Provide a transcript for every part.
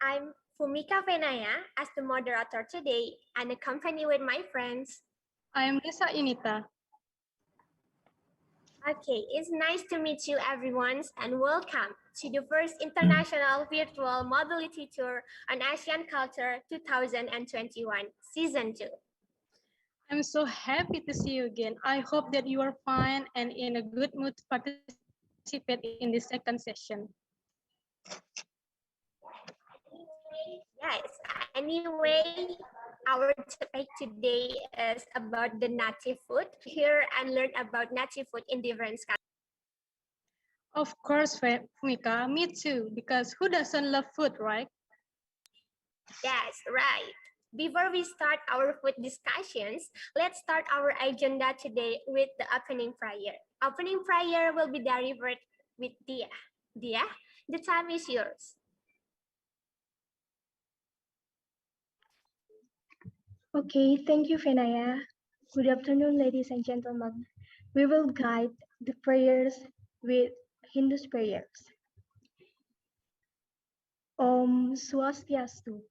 I'm Fumika Venaya as the moderator today and accompanied with my friends. I'm Lisa Inita. Okay, it's nice to meet you everyone and welcome to the first International Virtual Mobility Tour on Asian Culture 2021, Season 2. I'm so happy to see you again. I hope that you are fine and in a good mood to participate in the second session. Yes, anyway, our topic today is about the native food. Hear and learn about native food in different countries. Of course, Fumika, me too, because who doesn't love food, right? Yes, right. Before we start our food discussions, let's start our agenda today with the opening prayer. Opening prayer will be delivered with Dia. Dia, the time is yours. Okay, thank you, Fenaya. Good afternoon, ladies and gentlemen. We will guide the prayers with Hindu prayers. Om Swastiastu.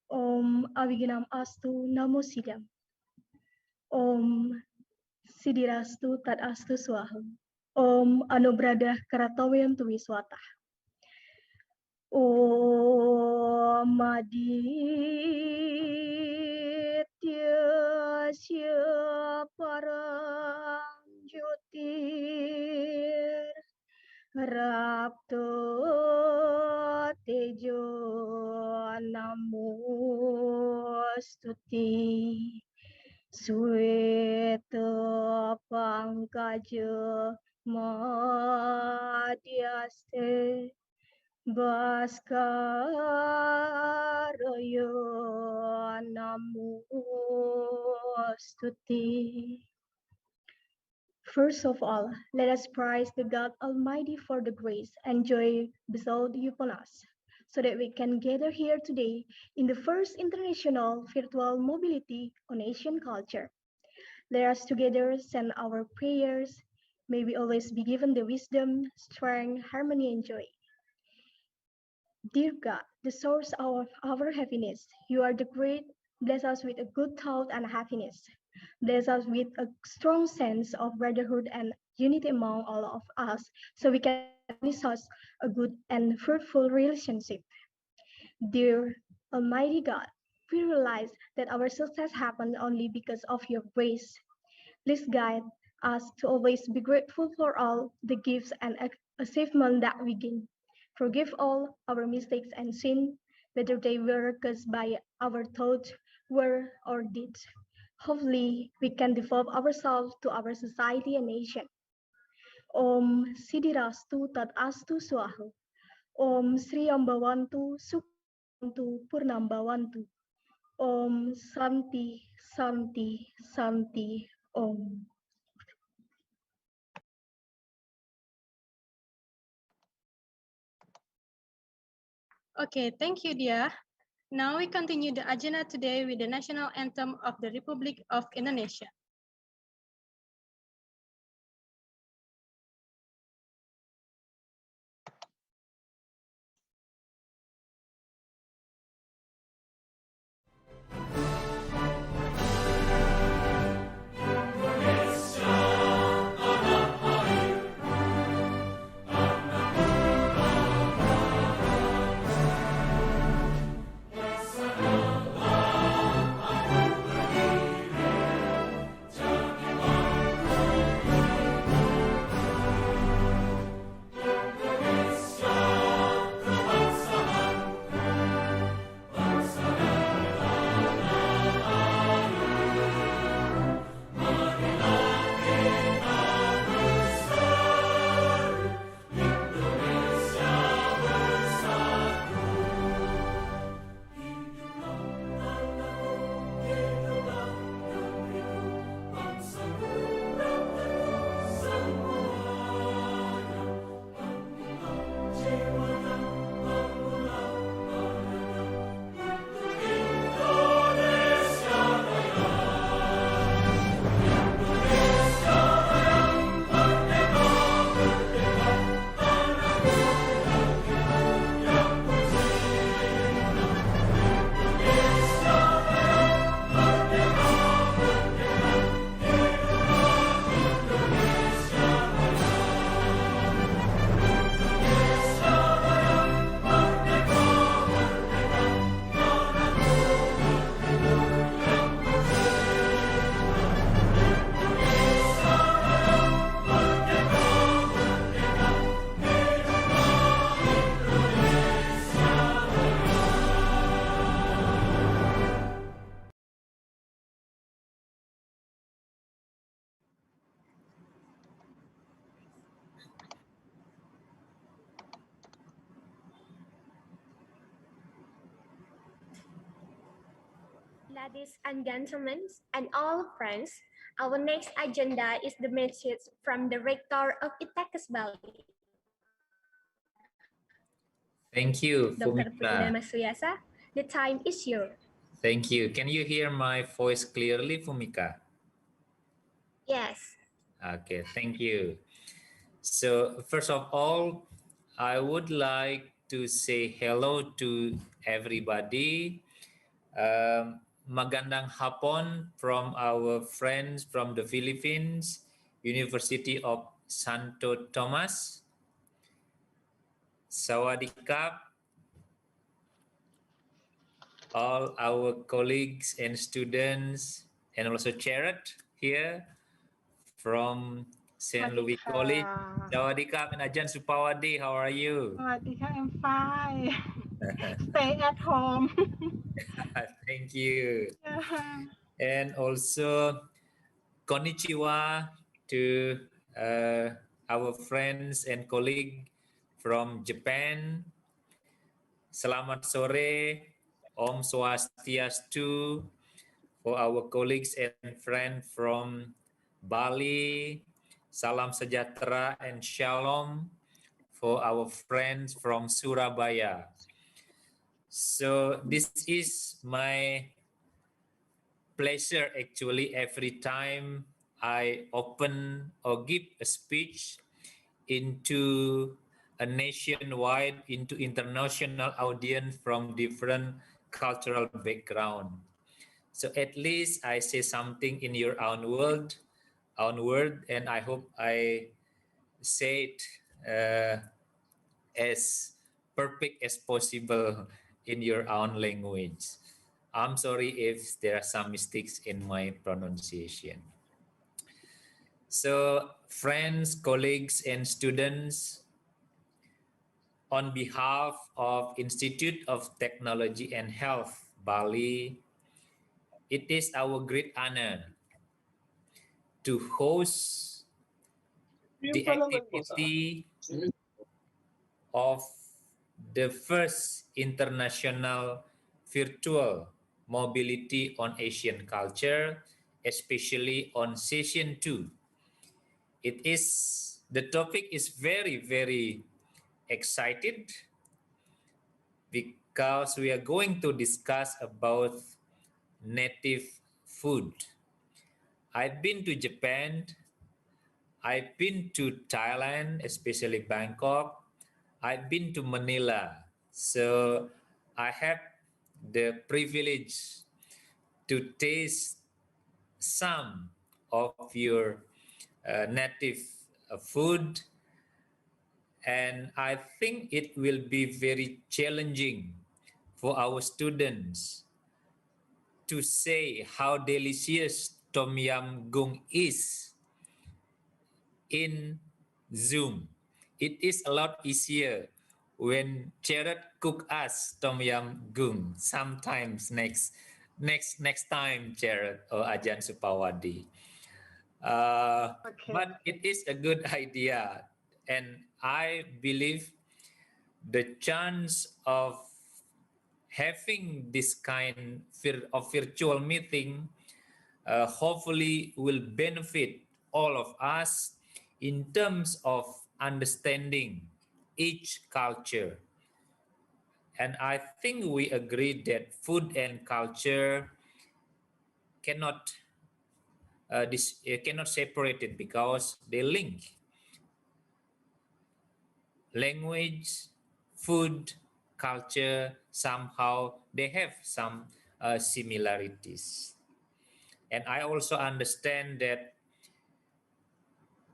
Om Aviginam Astu Namo Sidam. Om Sidirastu Tat Astu Swaham. Om Anubradah Karatawayan Tuwiswata. Om Aditya Param Jyotir Rapto Tejo Namostuti Sweta Pangkaja Madhyaste Bhaskarayo Namostuti. First of all, let us praise the God Almighty for the grace and joy bestowed upon us, so that we can gather here today in the first international virtual mobility on Asian culture. Let us together send our prayers. May we always be given the wisdom, strength, harmony, and joy. Dear God, the source of our happiness, you are the great. Bless us with a good thought and happiness. Bless us with a strong sense of brotherhood and unity among all of us, so we can establish a good and fruitful relationship. Dear Almighty God, we realize that our success happens only because of your grace. Please guide us to always be grateful for all the gifts and achievements that we gain. Forgive all our mistakes and sin, whether they were caused by our thoughts, word, or deeds. Hopefully, we can develop ourselves to our society and nation. Om Sidirastu Tat Astu Swaha. Om Sri Ambawantu Sukhantu Purnambawantu. Om Santi Santi Santi Om. Okay, thank you, Dia. Now we continue the agenda today with the national anthem of the Republic of Indonesia. Ladies and gentlemen, and all friends, our next agenda is the message from the rector of ITEKES Bali, Thank you, Dr. Putuna Fumika. Masuyasa. The time is yours. Thank you. Can you hear my voice clearly, Fumika? Yes. Okay, thank you. So, first of all, I would like to say hello to everybody. Magandang hapon from our friends from the Philippines, University of Santo Tomas. Sawadee all our colleagues and students, and also Charat here from St. Louis College. Sawadee Kap and Ajan Supawadi, how are you? I'm fine. Stay at home. Thank you. And also konnichiwa to our friends and colleague from Japan. Selamat sore, Om Swastiastu for our colleagues and friends from Bali. Salam sejahtera and shalom for our friends from Surabaya. So this is my pleasure actually every time I open or give a speech into a nationwide, into international audience from different cultural background. So at least I say something in your own word, and I hope I say it as perfect as possible in your own language. I'm sorry if there are some mistakes in my pronunciation. So, friends, colleagues, and students, on behalf of Institute of Technology and Health, Bali, it is our great honor to host the activity of the first international virtual mobility on Asian culture, especially on session 2. The topic is very, very excited because we are going to discuss about native food. I've been to Japan, I've been to Thailand, especially Bangkok. I've been to Manila. So I have the privilege to taste some of your native food. And I think it will be very challenging for our students to say how delicious Tom Yam Goong is in Zoom. It is a lot easier when Jared cook us Tom Yam Goong. Sometimes next time, Jared or Ajan Supawadi. Okay. But it is a good idea, and I believe the chance of having this kind of virtual meeting hopefully will benefit all of us in terms of understanding each culture. And I think we agree that food and culture cannot cannot separate it because they link. Language, food, culture, somehow they have some similarities. And I also understand that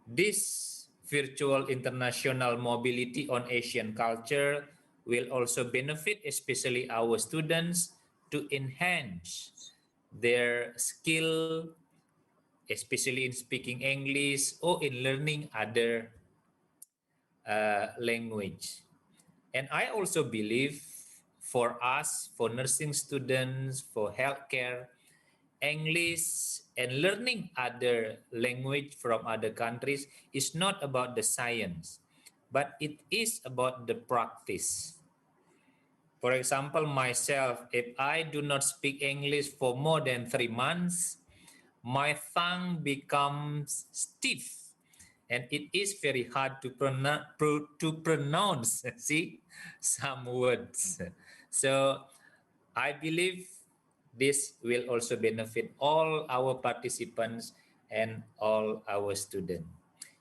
this virtual international mobility on Asian culture will also benefit especially our students to enhance their skill, especially in speaking English or in learning other language. And I also believe for us, for nursing students, for healthcare, English and learning other language from other countries is not about the science, but it is about the practice. For example, myself, if I do not speak English for more than 3 months, my tongue becomes stiff and it is very hard to, pronounce see some words. So I believe this will also benefit all our participants and all our students.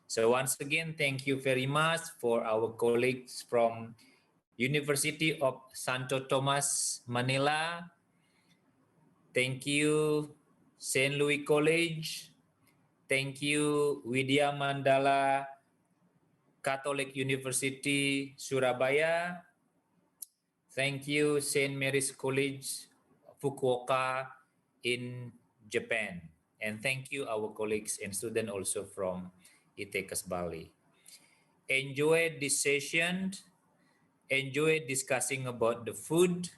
So once again, thank you very much for our colleagues from University of Santo Tomas, Manila. Thank you, St. Louis College. Thank you, Widya Mandala Catholic University, Surabaya. Thank you, St. Mary's College, Fukuoka in Japan. And thank you, our colleagues and students also from ITECAS Bali. Enjoy this session. Enjoy discussing about the food,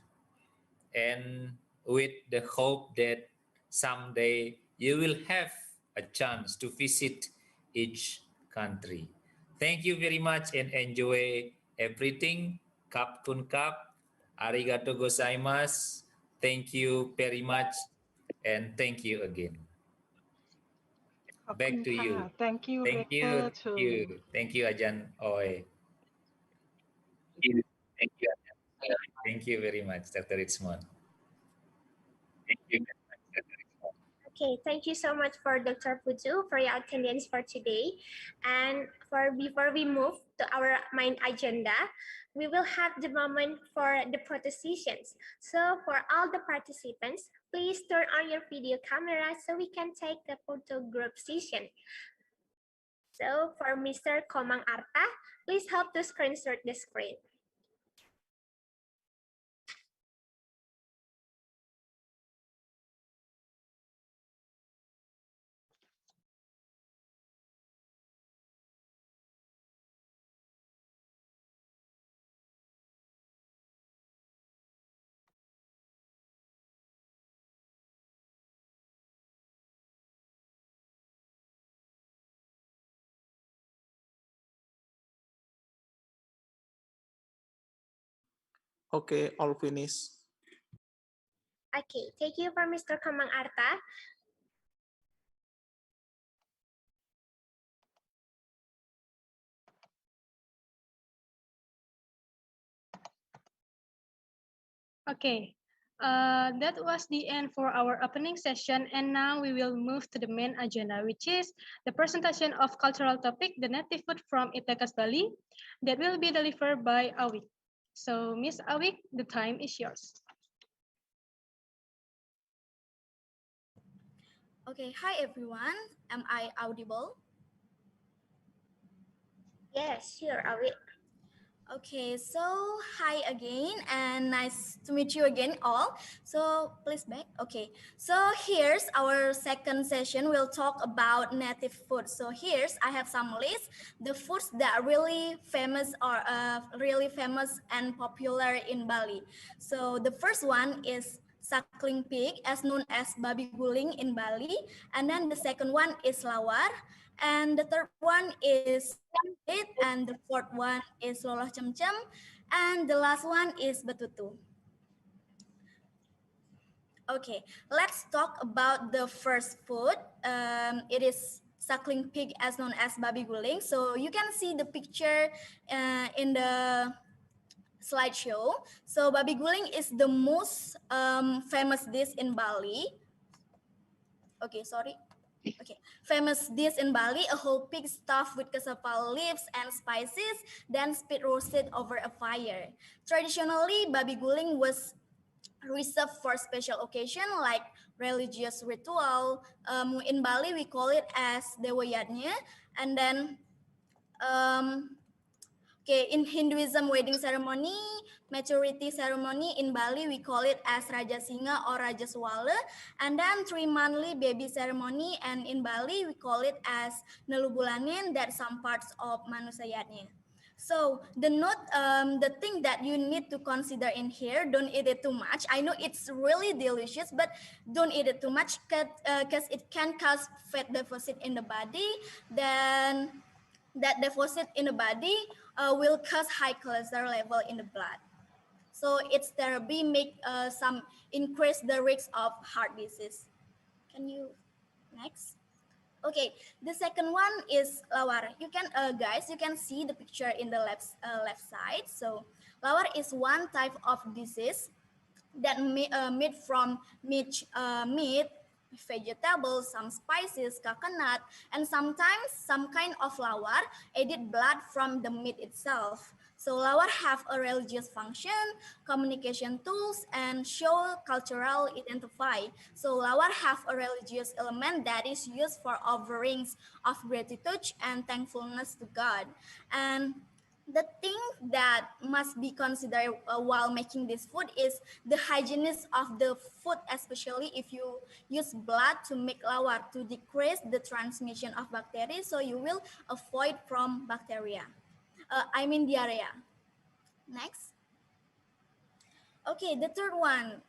and with the hope that someday you will have a chance to visit each country. Thank you very much and enjoy everything. Kap kun kap, arigato gozaimasu. Thank you very much and thank you again. ขอบคุณ Back to ค่ะ you. Thank you Thank Rector you. Thank too. you. Thank you, Ajan Oi. Thank you. Thank you very much, Dr. Richmond. Thank you very much, Dr. Richmond. Okay, thank you so much for Dr. Putu for your attendance for today. And before we move to our main agenda, we will have the moment for the photo sessions. So for all the participants, please turn on your video camera so we can take the photo group session. So for Mr. Komang Arta, please help to screenshot the screen. Okay, all finished. Okay, thank you for Mr. Komang Arta. Okay, that was the end for our opening session, and now we will move to the main agenda, which is the presentation of cultural topic, the native food from Itekas Bali, that will be delivered by Awik. So, Miss Awik, the time is yours. Okay, hi everyone. Am I audible? Yes, sure, Awi. Okay, so hi again and nice to meet you again all. So please back. Okay, so here's our second session. We'll talk about native food. So here's I have some list the foods that are really famous or really famous and popular in Bali. So the first one is suckling pig, as known as babi guling in Bali, and then the second one is lawar, and the third one is it, and the fourth one is loloh cem-cem, and the last one is betutu. Okay, let's talk about the first food. It is suckling pig, as known as babi guling. So you can see the picture in the slideshow. So babi guling is the most famous dish in Bali. Okay, sorry. Okay, famous dish in Bali, a whole pig stuffed with cassava leaves and spices, then spit roasted over a fire. Traditionally, babi guling was reserved for special occasion like religious ritual. In Bali, we call it as Dewayatnya, and then okay, in Hinduism wedding ceremony, maturity ceremony in Bali, we call it as Raja Singa or Raja Swala. And then 3-monthly baby ceremony, and in Bali, we call it as Nelubulanin, that's some parts of Manusayatnya. So the thing that you need to consider in here, don't eat it too much. I know it's really delicious, but don't eat it too much because it can cause fat deficit in the body. Then that deposit in the body will cause high cholesterol level in the blood. So its therapy make some increase the risk of heart disease. Can you next? Okay, the second one is lawar. You can guys, you can see the picture in the left side. So lawar is one type of disease that made from meat, vegetables, some spices, coconut, and sometimes some kind of lawar added blood from the meat itself. So lawar have a religious function, communication tools, and show cultural identify. So lawar have a religious element that is used for offerings of gratitude and thankfulness to God. And the thing that must be considered while making this food is the hygienist of the food, especially if you use blood to make lawar to decrease the transmission of bacteria, so you will avoid from bacteria. I mean diarrhea. Next. Okay, the third one,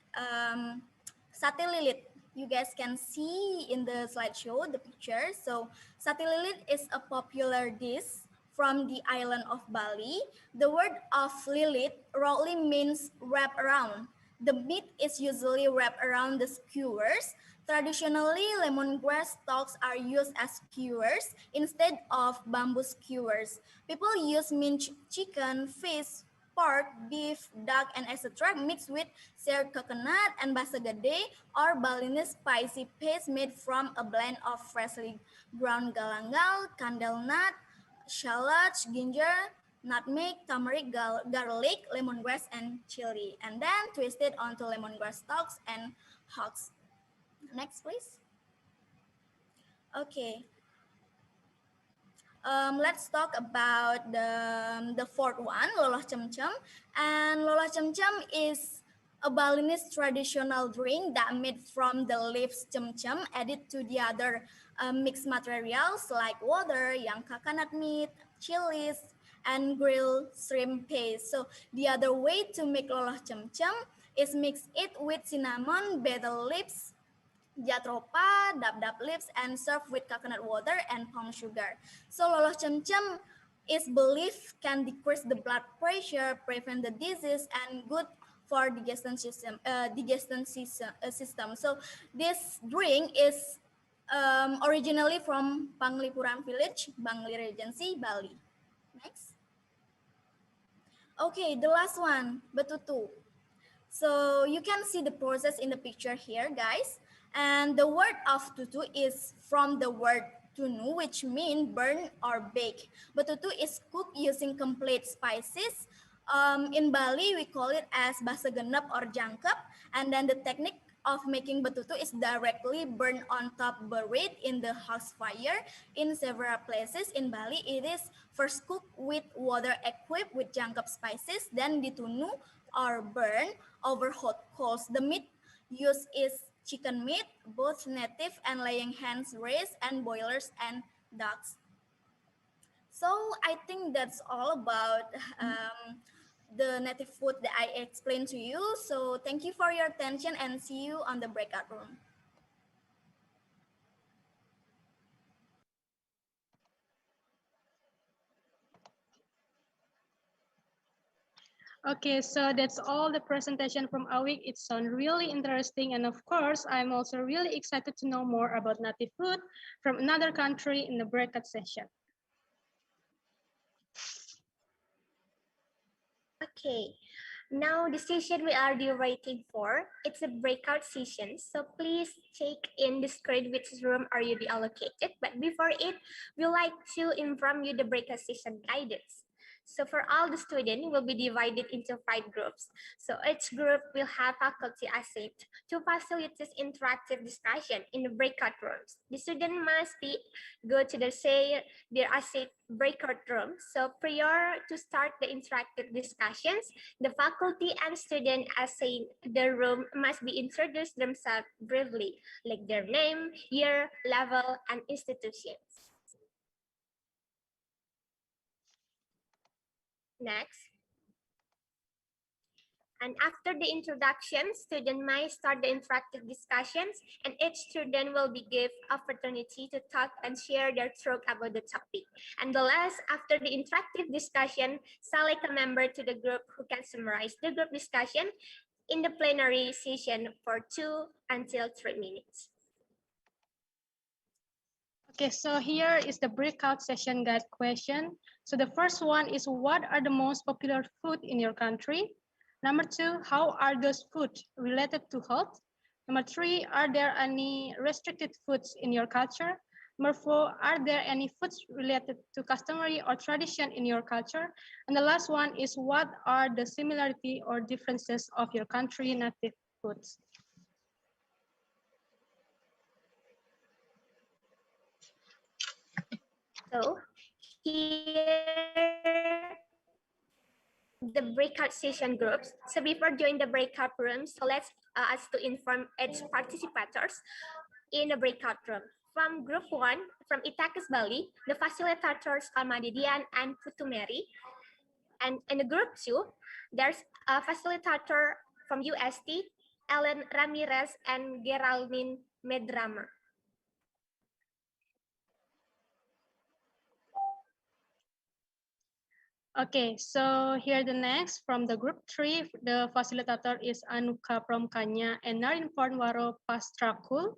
sate lilit. You guys can see in the slideshow the picture. So sate lilit is a popular dish from the island of Bali. The word of lilit roughly means wrap around. The meat is usually wrapped around the skewers. Traditionally, lemongrass stalks are used as skewers instead of bamboo skewers. People use minced chicken, fish, pork, beef, duck, and etc. mixed with seared coconut and basagade or Balinese spicy paste made from a blend of freshly ground galangal, candle nut, shallots, ginger, nutmeg, turmeric, garlic, lemongrass, and chili, and then twisted onto lemongrass stalks and husk. Next, please. Okay. Let's talk about the fourth one, loloh cem-cem. And loloh cem-cem is a Balinese traditional drink that made from the leaves cem-cem added to the other mixed materials like water, young coconut meat, chilies, and grilled shrimp paste. So the other way to make loloh cem-cem is mix it with cinnamon, betel leaves, jatropa, dab-dab leaves, and served with coconut water and palm sugar. So loloh cem-cem is believed can decrease the blood pressure, prevent the disease, and good for digestion system. So this drink is originally from Panglipuran village, Bangli Regency, Bali. Next. Okay, the last one, betutu. So you can see the process in the picture here, guys. And the word of tutu is from the word tunu, which means burn or bake. But tutu is cooked using complete spices. In Bali, we call it as basagenep or jangkep. And then the technique of making betutu is directly burned on top, buried in the house fire. In several places in Bali, it is first cooked with water equipped with jangkep spices, then ditunu or burn over hot coals. The meat used is chicken meat, both native and laying hens raised, and boilers and ducks. So I think that's all about the native food that I explained to you. So thank you for your attention and see you on the breakout room. Okay, so that's all the presentation from Awik. It sounds really interesting. And of course, I'm also really excited to know more about native food from another country in the breakout session. Okay, now the session we are waiting for, it's a breakout session. So please check in the screen which room are you allocated. But before it, we like to inform you the breakout session guidance. So for all the students, will be divided into 5 groups. So each group will have faculty assigned to facilitate interactive discussion in the breakout rooms. The student must go to their assigned breakout room. So prior to start the interactive discussions, the faculty and student assigned the room must be introduced themselves briefly, like their name, year, level, and institutions. Next. And after the introduction, student might start the interactive discussions, and each student will be given opportunity to talk and share their thought about the topic. And the last, after the interactive discussion, select a member to the group who can summarize the group discussion in the plenary session for 2 until 3 minutes. Okay, so here is the breakout session guide question. So the first one is, what are the most popular food in your country? Number 2, how are those foods related to health? Number 3, are there any restricted foods in your culture? Number 4, are there any foods related to customary or tradition in your culture? And the last one is, what are the similarity or differences of your country native foods? So here the breakout session groups. So before joining the breakout rooms, so let's us to inform each participants in the breakout room. From group 1, from Itakas Bali, the facilitators are Madidian and Customary. And in the group 2, there's a facilitator from UST, Ellen Ramirez and Geraldine Medrama. Okay, so here the next from the group 3, the facilitator is Anuka Promkanya and Narin Pornwaro Pastrakul.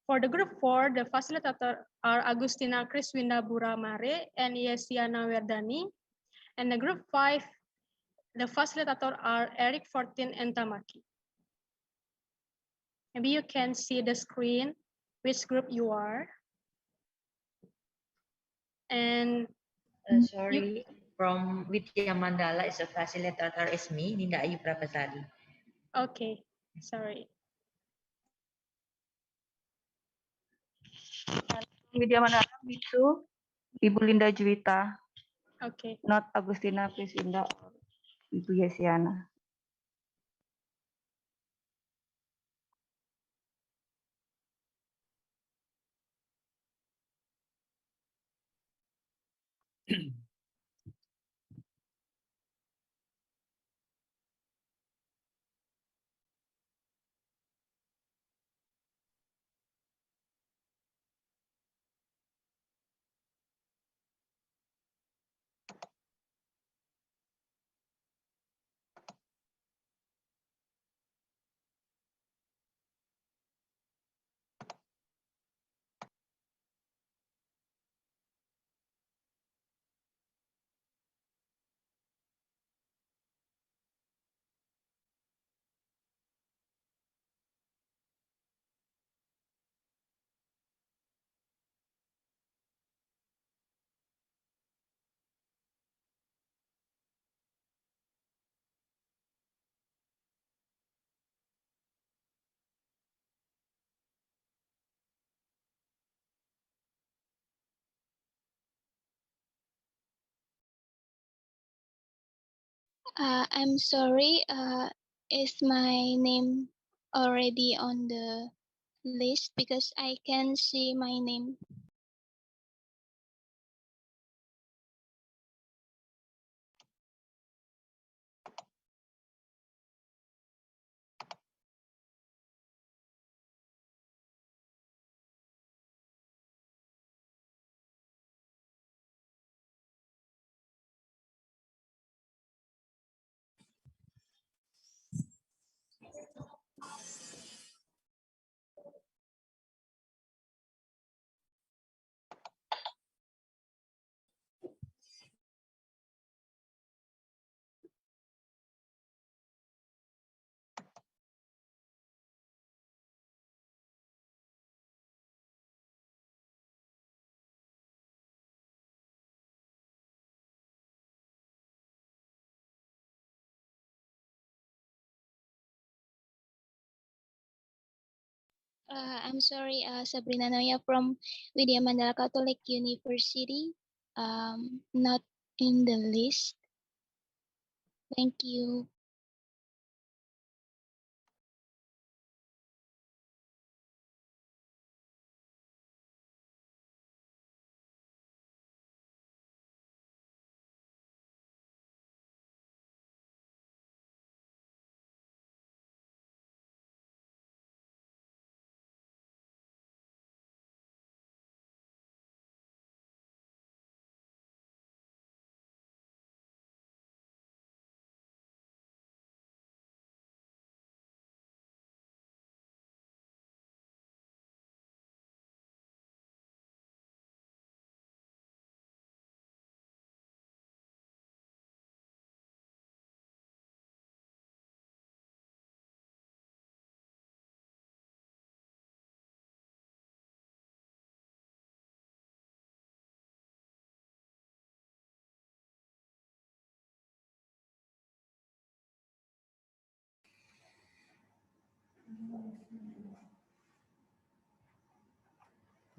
For the group 4, the facilitator are Agustina Kriswinda Buramare and Yesiana Werdani. And the group 5, the facilitator are Eric Fortin and Tamaki. Maybe you can see the screen, which group you are. And sorry, from Vidya Mandala is a facilitator is me, Ninda Ayu Prabhasari. Okay, sorry. Vidya Mandala, Mitsu, Ibu Linda Juwita, Okay. not Agustina Kriswinda or Ibu Yesiana. I'm sorry, is my name already on the list because I can see my name. I'm sorry, Sabrina Noya from Vidya Mandala Catholic University. Not in the list. Thank you.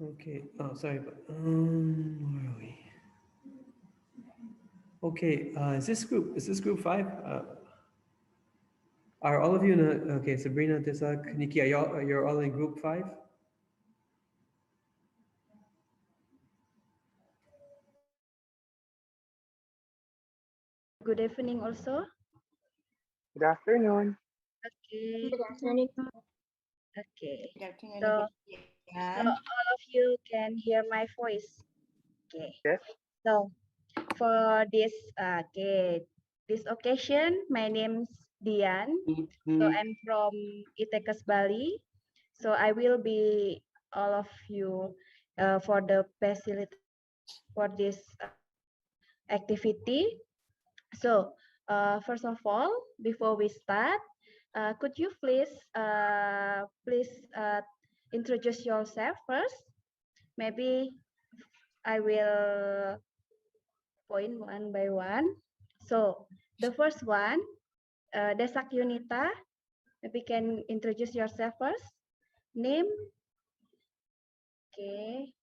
Okay. Oh, sorry. Where are we? Okay. Is this group 5? Are all of you in okay, Sabrina, Tisak, Nikki, you're all in group 5? Good evening also. Good afternoon. Okay. Good afternoon. Okay. Good afternoon So, again. so all of you can hear my voice. Okay. Yes. So for this this occasion, my name's Dian. So I'm from Itekas, Bali. So I will be all of you for the facilitator for this activity. So first of all, before we start, could you please introduce yourself first? Maybe I will point one by one. So the first one, Desak Yunita, maybe can introduce yourself first. Name. Okay.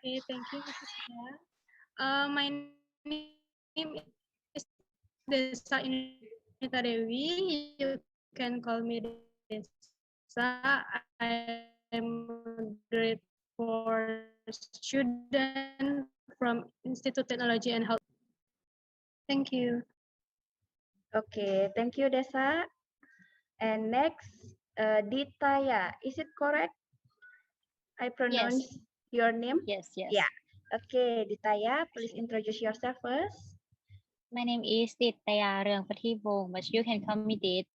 Okay, thank you, Mrs. Tia. My name is Desa Inita Dewi. You can call me Desa. I'm a grade 4 student from Institute Technology and Health. Thank you. Okay, thank you, Desa. And next, Ditaya. Is it correct? I pronounce Yes. your name? Yes. Yeah. Okay, Ditaya, please introduce yourself first. My name is Titaya Reung Pathivong, but you can call me Tit.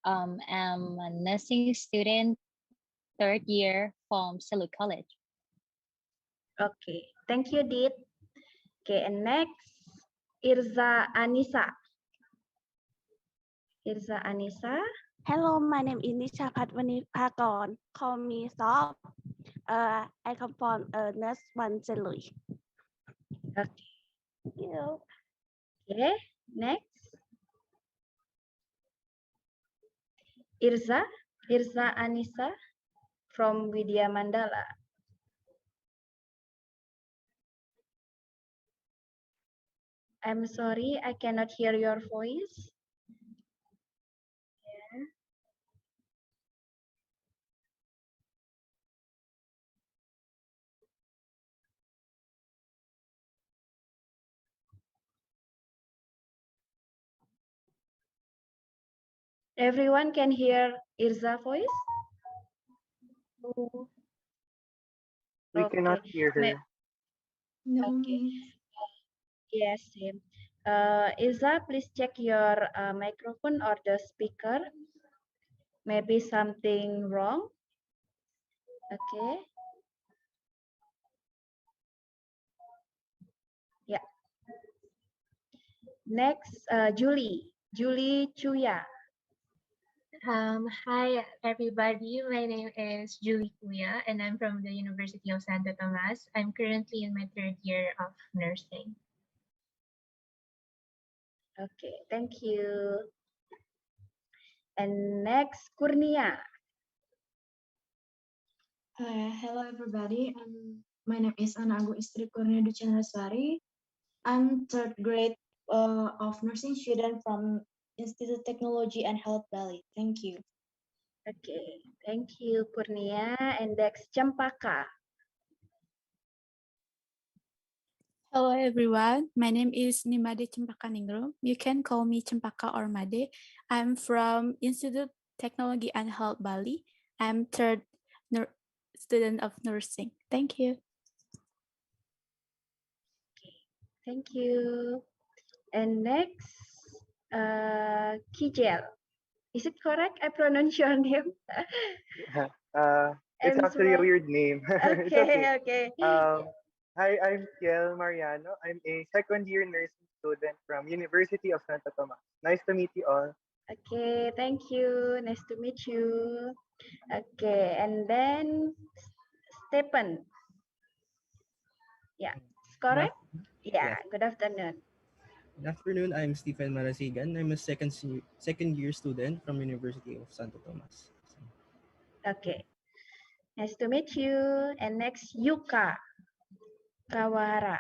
I'm a nursing student, third year from Salud College. Okay, thank you, Dit. Okay, and next, Irza Anissa. Irza Anissa. Hello, my name is Nisha Patwani Pagon. Call me Soft. I come from Nurse One Selui. Okay. Thank you. Okay, next. Irza Anissa from Widya Mandala. I'm sorry, I cannot hear your voice. Yeah. Everyone can hear Irza voice? No. We Okay. cannot hear her. No. Okay. Yes, same. Irza, please check your microphone or the speaker. Maybe something wrong. Okay. Yeah. Next, Julie Chuya. Hi, everybody. My name is Julie Kuya, and I'm from the University of Santo Tomas. I'm currently in my third year of nursing. Okay, thank you. And next, Kurnia. Hello, everybody. My name is Ana Agung Istri Kurnia Duchandaswari. I'm third grade of nursing student from Institute Technology and Health Bali. Thank you. Okay, thank you, Kurnia. And next, Champaka. Hello everyone, my name is Nimade Cempaka. You can call me Cempaka or Made. I'm from Institute Technology and Health Bali. I'm third student of nursing. Thank you. Thank you. And next, Kijel. Is it correct? I pronounce your name. It's I'm actually a sorry. weird name. It's Okay, okay. okay. Hi, I'm Kiel Mariano. I'm a second year nursing student from University of Santo Tomas. Nice to meet you all. Okay, thank you. Nice to meet you. Okay, and then Stephen. Yeah, it's correct? Yeah, good afternoon. Good afternoon. I'm Stephen Marasigan. I'm a second year student from University of Santo Tomas. Okay, nice to meet you. And next, Yuka Kawahara.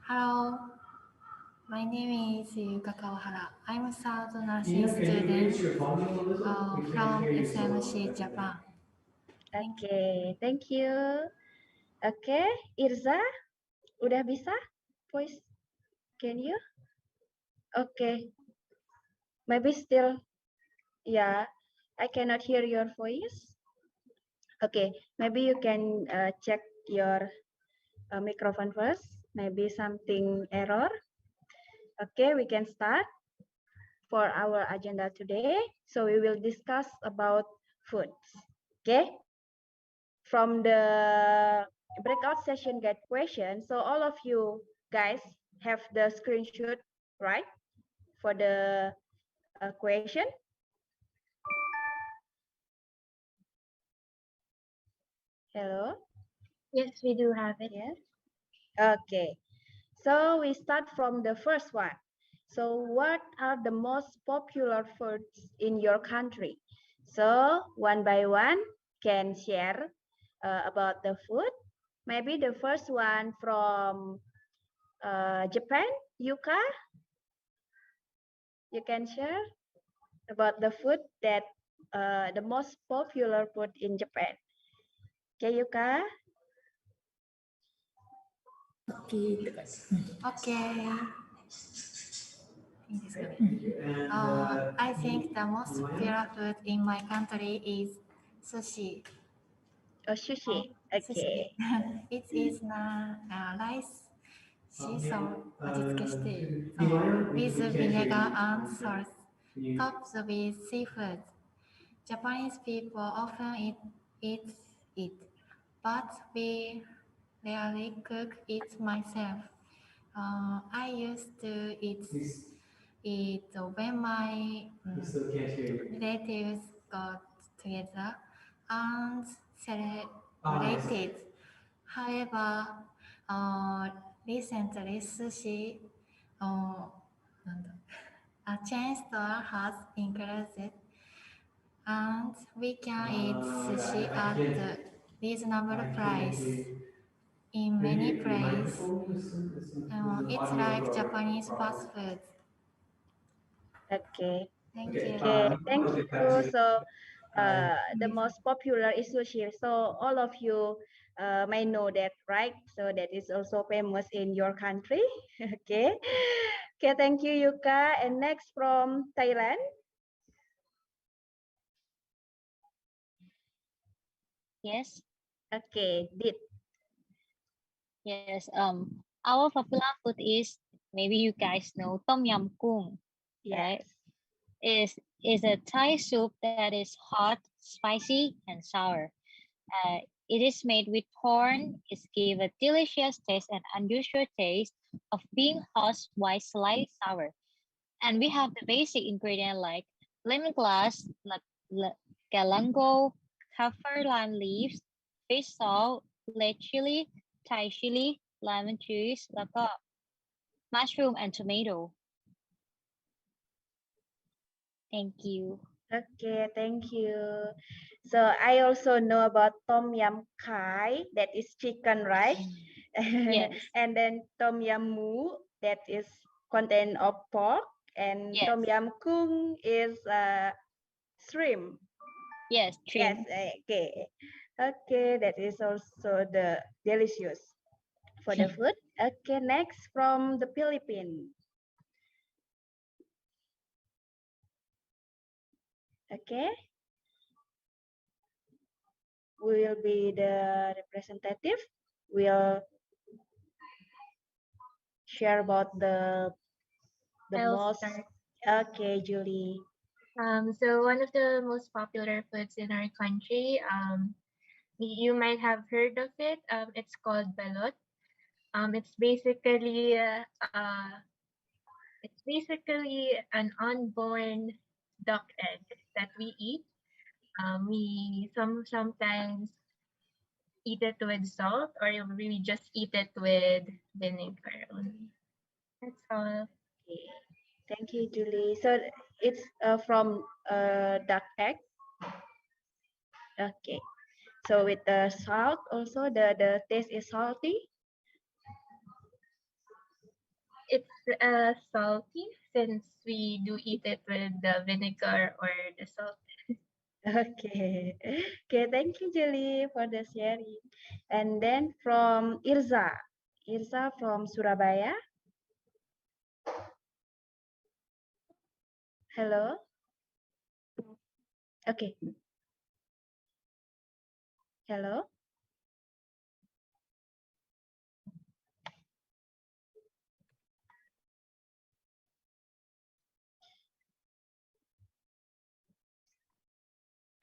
Hello, my name is Yuka Kawahara. I'm a third nursing student from SMC Japan. Okay, thank you. Okay, Irza, udah bisa? Voice, can you? Okay, maybe still, yeah, I cannot hear your voice. Okay, maybe you can check your microphone first. Maybe something error. Okay, we can start for our agenda today. So we will discuss about foods. Okay, from the breakout session get question. So all of you guys have the screenshot, right? For the question. Hello. Yes, we do have it. Yes. Okay. So we start from the first one. So what are the most popular foods in your country? So one by one can share about the food. Maybe the first one from Japan, Yuka, you can share about the food that the most popular food in Japan. Okay, Yuka. Okay. I think the most popular food in my country is sushi. Oh, sushi. Okay. It is rice, shiso, 味付けして、with vinegar and salt, topped with seafood. Japanese people often eat it, but we rarely cook it myself. I used to eat it when my relatives got together and celebrated. However, recently sushi a chain store has increased and we can eat sushi at a reasonable price in many places. It's like Japanese fast food. Okay. Thank you. Okay, thank you. So the most popular is sushi. So all of you may know that, right? So that is also famous in your country. Okay. Okay, thank you, Yuka. And next from Thailand. Yes. Okay, Dit. Yes. Our popular food is, maybe you guys know, tom yum goong, right? Yes. Is a Thai soup that is hot, spicy, and sour. It is made with corn. It's give a delicious taste and unusual taste of being hot while slightly sour. And we have the basic ingredient like lemongrass, galango, kaffir lime leaves, fish salt, red chili, Thai chili, lemon juice, แล้วก็ mushroom and tomato. Thank you. Okay, thank you. So I also know about tom yum kai, that is chicken, right? Yes. And then tom yum mu, that is content of pork, and Yes. tom yum goong is shrimp. Yes, Yes, shrimp. okay. Okay, that is also the delicious for the food. Okay, next from the Philippines. Okay. Will be the representative. Will share about the I'll most. start. Okay, Julie. So one of the most popular foods in our country, you might have heard of it. It's called balot. Uh, it's basically an unborn duck egg that we eat. We sometimes eat it with salt, or we just eat it with vinegar only. That's all. Okay. Thank you, Julie. So it's from duck egg. Okay. So with the salt also the taste is salty. It's salty since we do eat it with the vinegar or the salt. Okay. Okay, thank you, Julie, for the sharing. And then from Irza. Irza from Surabaya. Hello. Okay. Hello.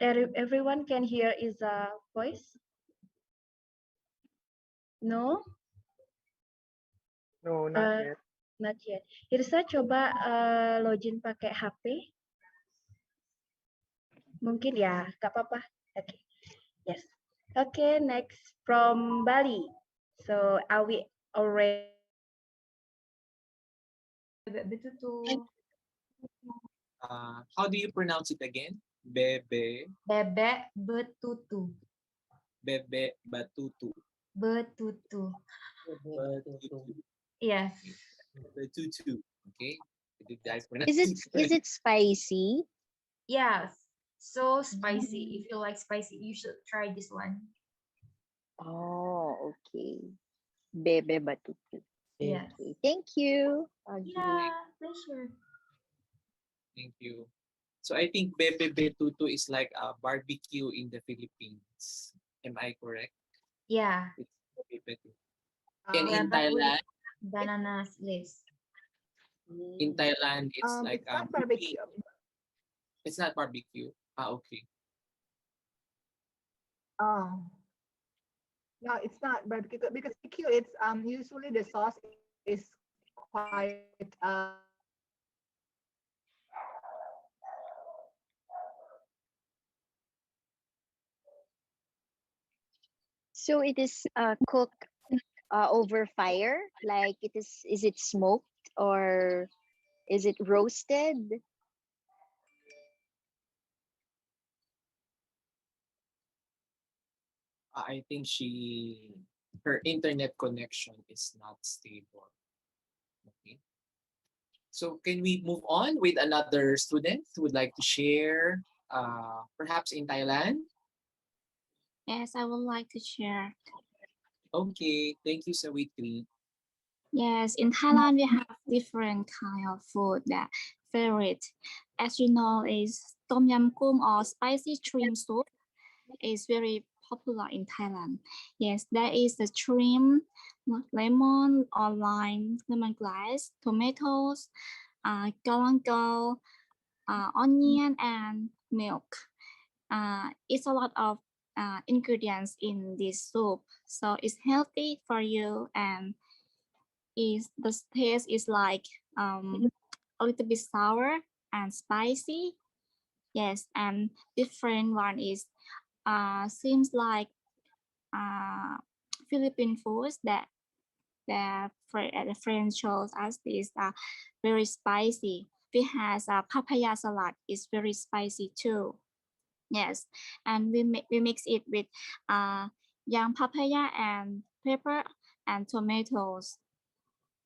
Everyone can hear Irza voice? No? No, not yet. Not yet. Irsa coba login pakai HP. Mungkin ya, nggak apa-apa. Okay. Yes. Okay, next from Bali. So are we already? How do you pronounce it again? Bebe. Bebek betutu. Bebe batutu. Betutu. Batutu. Yes. Betutu. Okay. Did I Is pronounce it it right? is it spicy? Yes. So spicy. If you like spicy, you should try this one. Oh, okay. Bebe batutu. Yes. Okay. Thank you. Yeah, pleasure. Thank you. So I think Bebe Betutu is like a barbecue in the Philippines. Am I correct? Yeah. It's Bebe Betutu. And Yeah, in but with Thailand, banana leaves. in Thailand, it's like It's not barbecue. It's not barbecue. Okay. Oh. No, it's not barbecue because barbecue it's usually the sauce is quite So it is cooked over fire, like is it smoked or is it roasted? I think her internet connection is not stable. Okay. So can we move on with another student who would like to share, perhaps in Thailand? Yes, I would like to share. Okay, thank you, Sawitri. Yes, in Thailand we have different kind of food that favorite. As you know, is tom yam goong or spicy shrimp soup is very popular in Thailand. Yes, there is the shrimp, lemon or lime, lemongrass, tomatoes, galangal, onion, and milk. It's a lot of ingredients in this soup, so it's healthy for you, and the taste is like a little bit sour and spicy. Yes, and different one is seems like Philippine foods that the friend shows us is very spicy. We has a papaya salad is very spicy too. Yes, and we mix it with young papaya and pepper and tomatoes.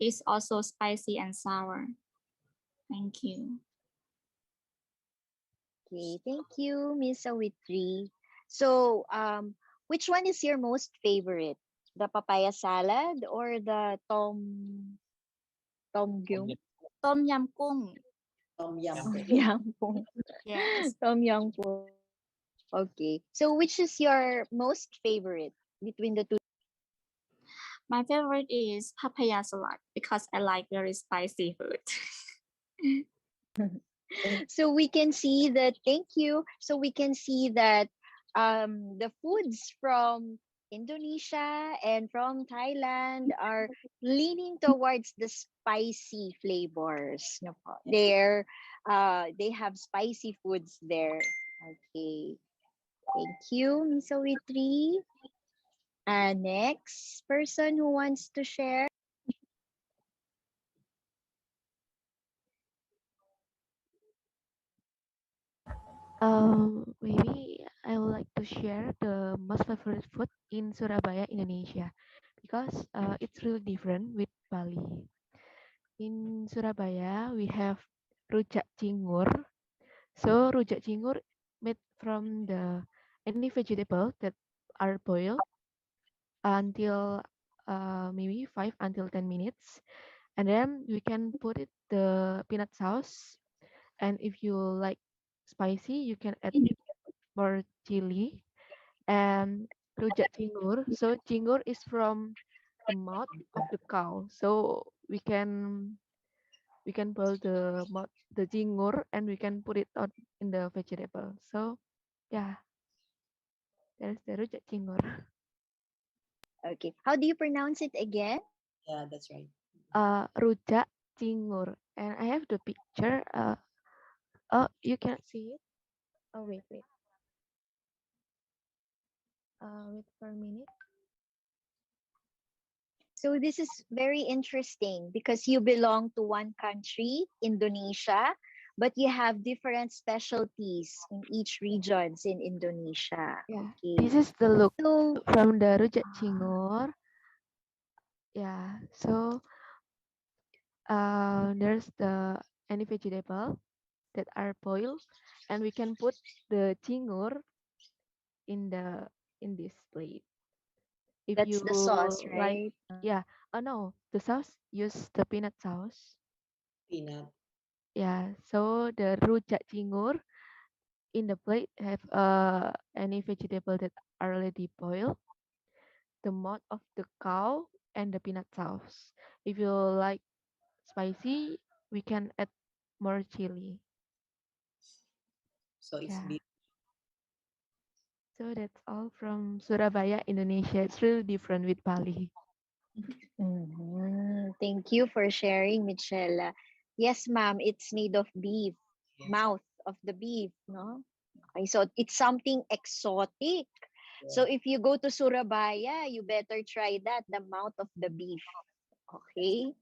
It's also spicy and sour. Thank you. Okay, thank you, Miss Awitri. So, which one is your most favorite? The papaya salad or the gyum? Tom yam goong. Tom yam goong. Yes. Tom yam goong. Okay. So which is your most favorite between the two? My favorite is papaya salad because I like very spicy food. So we can see that, thank you. So we can see that the foods from Indonesia and from Thailand are leaning towards the spicy flavors. No po. They have spicy foods there. Okay. Thank you, Miss Awitri. Next person who wants to share. Maybe I would like to share the most favorite food in Surabaya, Indonesia, because it's really different with Bali. In Surabaya, we have rujak cingur. So rujak cingur made from the any vegetable that are boiled until maybe 5 until 10 minutes, and then we can put it the peanut sauce. And if you like spicy, you can add more chili and rujak cingur. So cingur is from the mouth of the cow. So we can boil the cingur and we can put it on in the vegetable. So yeah, there's the rujak cingur. Okay. How do you pronounce it again? Yeah, that's right. Rujak cingur. And I have the picture. Oh, you can't see it. Oh, wait. Wait for a minute. So this is very interesting because you belong to one country, Indonesia, but you have different specialties in each regions in Indonesia. Yeah, Okay. this is the look So from the rujak cingur. Yeah, so there's the any vegetable that are boiled, and we can put the cingur in this plate. If that's you the sauce, like, right? yeah. Oh no, the sauce use the peanut sauce. Peanut. Yeah, so the rujak cingur in the plate have any vegetable that are already boiled, the mouth of the cow, and the peanut sauce. If you like spicy, we can add more chili. So it's Yeah. beef. So that's all from Surabaya, Indonesia. It's really different with Bali. Thank you for sharing, Michelle. Yes, ma'am, it's made of beef, mouth of the beef, no? Okay, so it's something exotic. So if you go to Surabaya, you better try that, the mouth of the beef. Okay?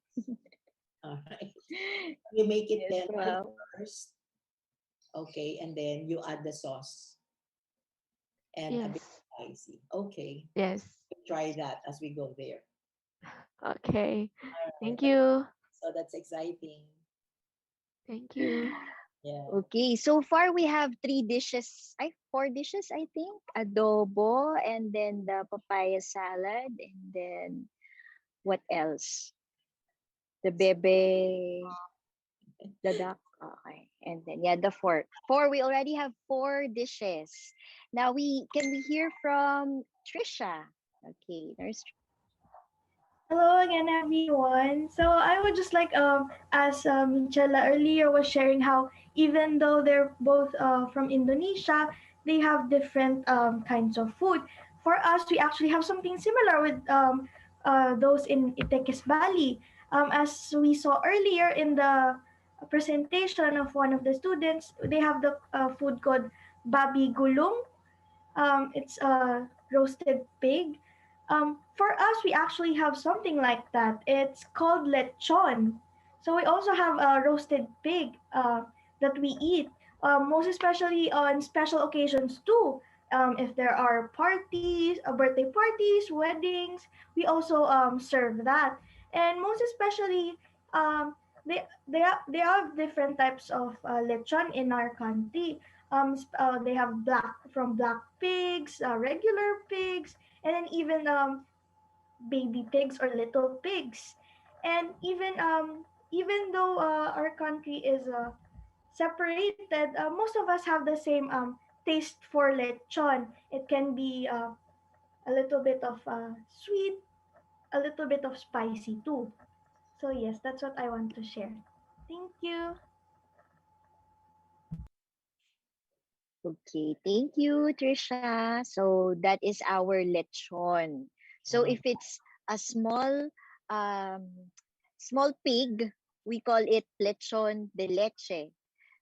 All right. You make it Yes, tender ma'am. first. Okay, and then you add the sauce and a bit Yes. spicy. Okay. Yes. Try that as we go there. Okay. All right. Thank you. So that's exciting. Thank you. Yeah. Okay, so far we have four dishes, I think. Adobo, and then the papaya salad, and then what else? The bebe, the duck. Okay, and then yeah, the four. Four. We already have four dishes. Now we hear from Trisha. Okay, there's. Hello again, everyone. So I would just like, as Michela earlier was sharing, how even though they're both from Indonesia, they have different kinds of food. For us, we actually have something similar with those in Itekes Bali. As we saw earlier in the presentation of one of the students, they have the food called babi gulung. It's a roasted pig. For us, we actually have something like that. It's called lechon. So we also have a roasted pig that we eat, most especially on special occasions too. If there are parties, birthday parties, weddings, we also serve that. And most especially, um, they have different types of lechon in our country. They have black pigs, regular pigs, and then even baby pigs or little pigs. And even though our country is separated, most of us have the same taste for lechon. It can be a little bit of sweet, a little bit of spicy too. So yes, that's what I want to share. Thank you. Okay, thank you, Trisha. So that is our lechon. So if it's a um, small pig, we call it lechon de leche.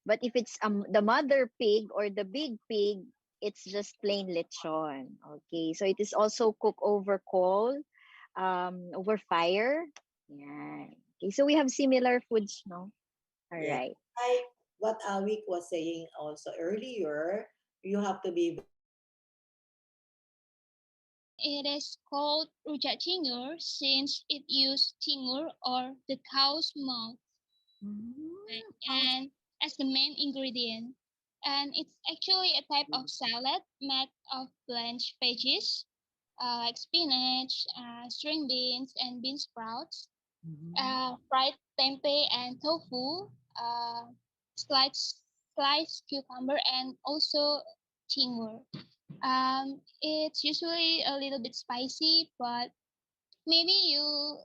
But if it's the mother pig or the big pig, it's just plain lechon. Okay, so it is also cooked over coal, over fire. Yeah. Okay, so we have similar foods, no? All Yeah. right. Like what Awik was saying also earlier, you have to be it is called rujak cingur since it uses cingur or the cow's mouth and as the main ingredient. And it's actually a type of salad made of blanched veggies like spinach, string beans, and bean sprouts, fried tempeh and tofu, sliced cucumber, and also chingur. It's usually a little bit spicy, but maybe you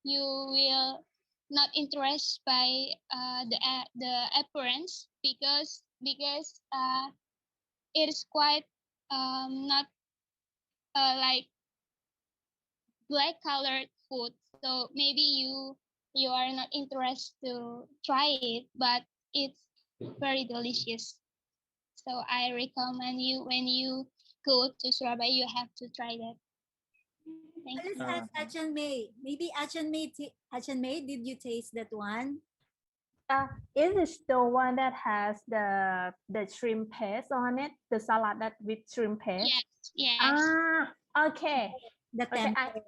will not interested by the appearance because it is quite not like black colored food. So maybe you are not interested to try it, but it's very delicious. So I recommend you when you go to Surabaya, you have to try that. Thank Let's you. ask Achan May. Maybe Achan May, did you taste that one? It is the one that has the shrimp paste on it, the salad that with shrimp paste. Yes. Okay. The Okay. tempeh.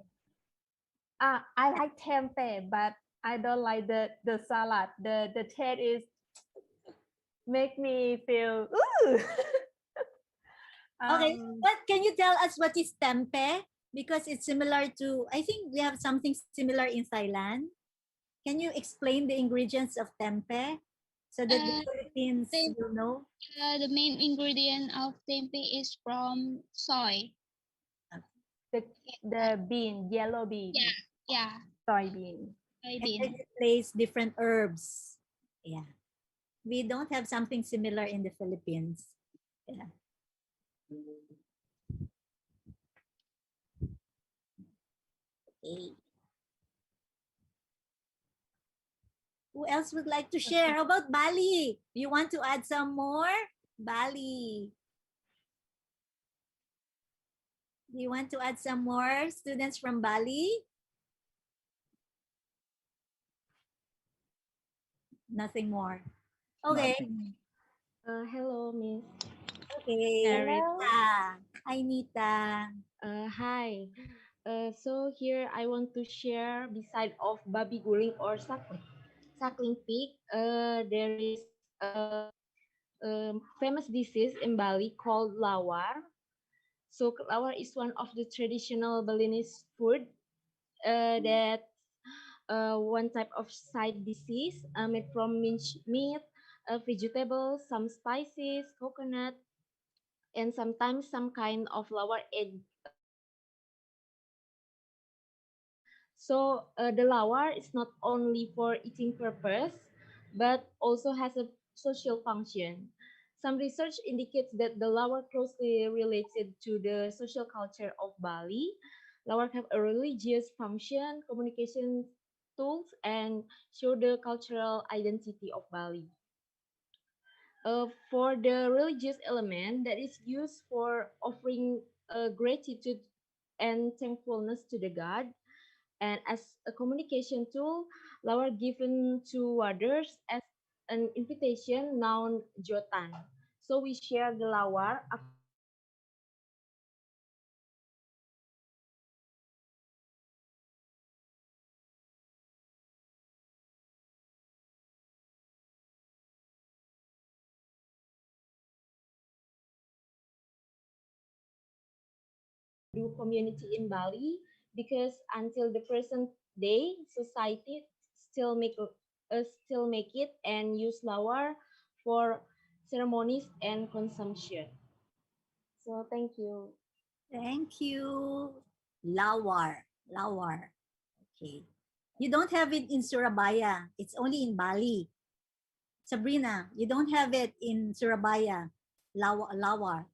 I like tempeh, but I don't like the salad. The taste is make me feel ooh. Okay, but can you tell us what is tempeh? Because it's similar to, I think we have something similar in Thailand. Can you explain the ingredients of tempeh so that the Philippines will know? The main ingredient of tempeh is from soy. The bean, yellow bean. Yeah. Soybean. And then it plays different herbs. Yeah. We don't have something similar in the Philippines. Yeah. Okay. Who else would like to share? How about Bali? You want to add some more? Bali. Do you want to add some more students from Bali? Nothing more. Okay. Hello, Miss. Okay. Hello. Hi, Nita. Hi. So here I want to share beside of babi guling or suckling pig, there is a famous disease in Bali called lawar. So lawar is one of the traditional Balinese food that one type of side disease made from minced meat, vegetables, some spices, coconut, and sometimes some kind of lawar egg. So the lawar is not only for eating purpose, but also has a social function. Some research indicates that the lawar closely related to the social culture of Bali. Lawar have a religious function, communication tools, and show the cultural identity of Bali. For the religious element that is used for offering gratitude and thankfulness to the God, and as a communication tool, lawar given to others as an invitation known jotan. So we share the lawar after do community in Bali, because until the present day, society still make it and use lawar for ceremonies and consumption. So thank you. Thank you. Lawar. Lawar. Okay. You don't have it in Surabaya. It's only in Bali. Sabrina, you don't have it in Surabaya. Lawar.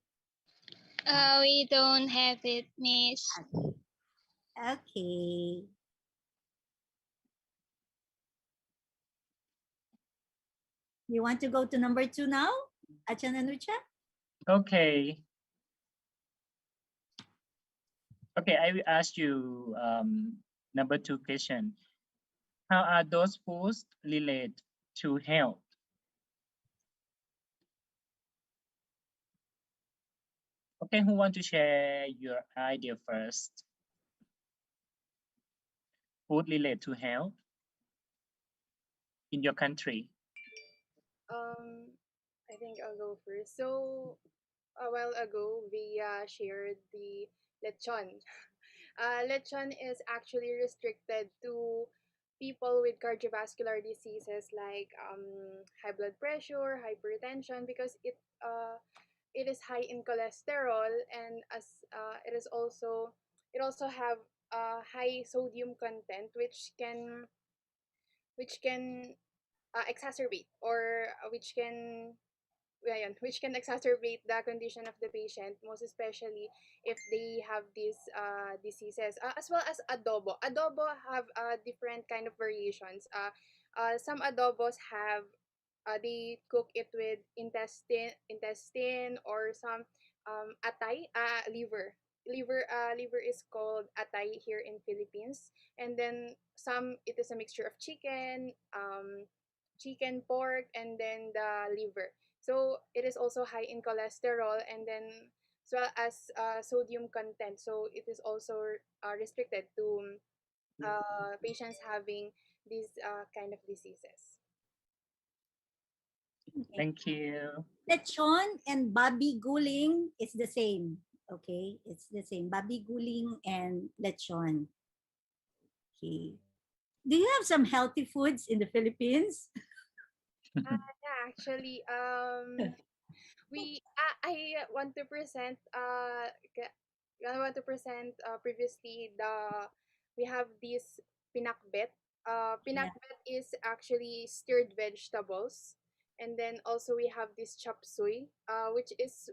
We don't have it, Miss. Okay. You want to go to number 2 now? Achan and Rucha? Okay. Okay, I will ask you number 2 question. How are those foods related to health? Okay, who want to share your idea first? Food related to health in your country. I think I'll go first. So a while ago, we shared the lechon. Lechon is actually restricted to people with cardiovascular diseases like high blood pressure, hypertension, because it is high in cholesterol, and as it also have high sodium content, which can exacerbate or which can exacerbate the condition of the patient, most especially if they have these diseases, as well as adobo. Adobo have different kind of variations. Some adobos have they cook it with intestine or some atay, liver is called atay here in Philippines, and then some it is a mixture of chicken, pork, and then the liver. So it is also high in cholesterol, and then as well as sodium content. So it is also restricted to patients having these kind of diseases. Thank you. Lechon and babi guling is the same. Okay, it's the same. Babi guling and lechon. Okay. Do you have some healthy foods in the Philippines? Yeah, actually, we I want to present I want to present previously we have this pinakbet. Yeah. Pinakbet is actually stirred vegetables, and then also we have this chop suey, which is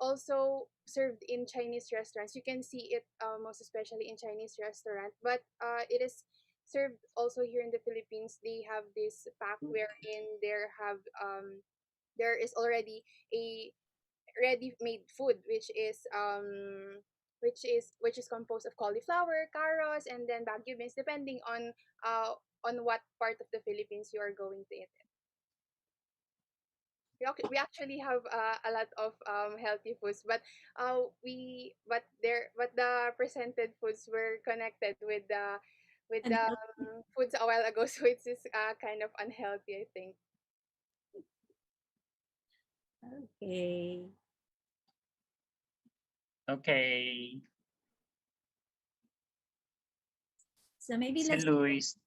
also served in Chinese restaurants. You can see it most especially in Chinese restaurant, but it is served also here in the Philippines. They have this pack wherein there is already a ready-made food, which is composed of cauliflower, carrots, and then bagu beans, depending on what part of the Philippines you are going to eat. We actually have a lot of healthy foods, but the presented foods were connected with the foods a while ago, so it's just kind of unhealthy, I think. Okay. Okay. So maybe St. let's. Louis.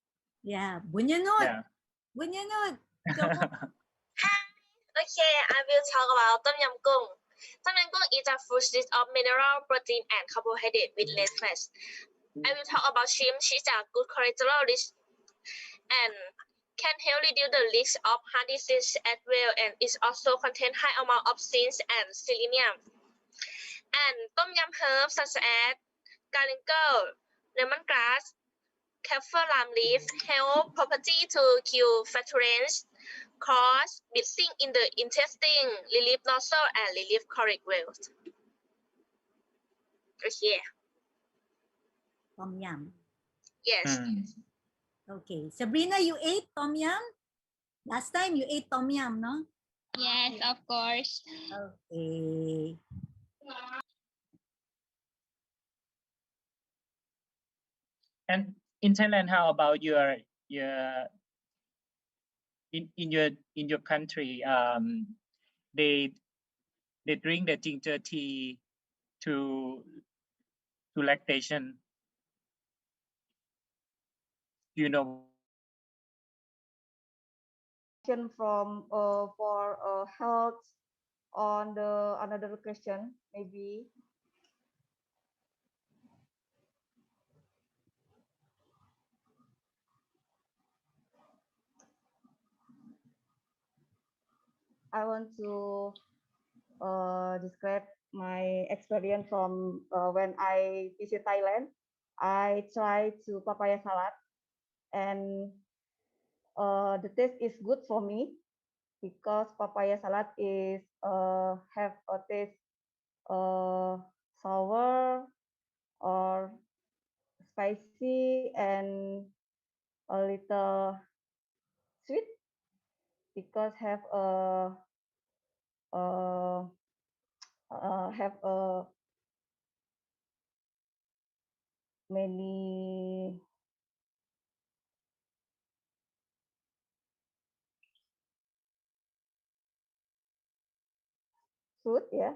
Yeah, bunyanot. Yeah. Bunyanot. Come on. Okay, I will talk about Tom Yum Goong. Tom Yum Goong is a food source of mineral, protein, and carbohydrate with less fat. I will talk about shrimp, which is a good cholesterol rich and can help reduce the risk of heart disease as well, and it also contains high amount of zinc and selenium. And Tom Yum herbs such as galangal, lemongrass, kaffir lime leaf help property to kill flatulence, cause bleeding in the intestine, relieve nostril, and relieve colic wells. Okay. Tom yum. Yes. Okay. Sabrina, you ate tom yum? Last time you ate tom yum, no? Yes, of course. Okay. And in Thailand, how about your in your country? They drink the ginger tea to lactation. Do you know what is ginger tea? From for health on the another question maybe. I want to describe my experience from when I visit Thailand. I tried to papaya salad, and the taste is good for me because papaya salad is have a taste sour or spicy and a little sweet because have a uh, have many food, yeah.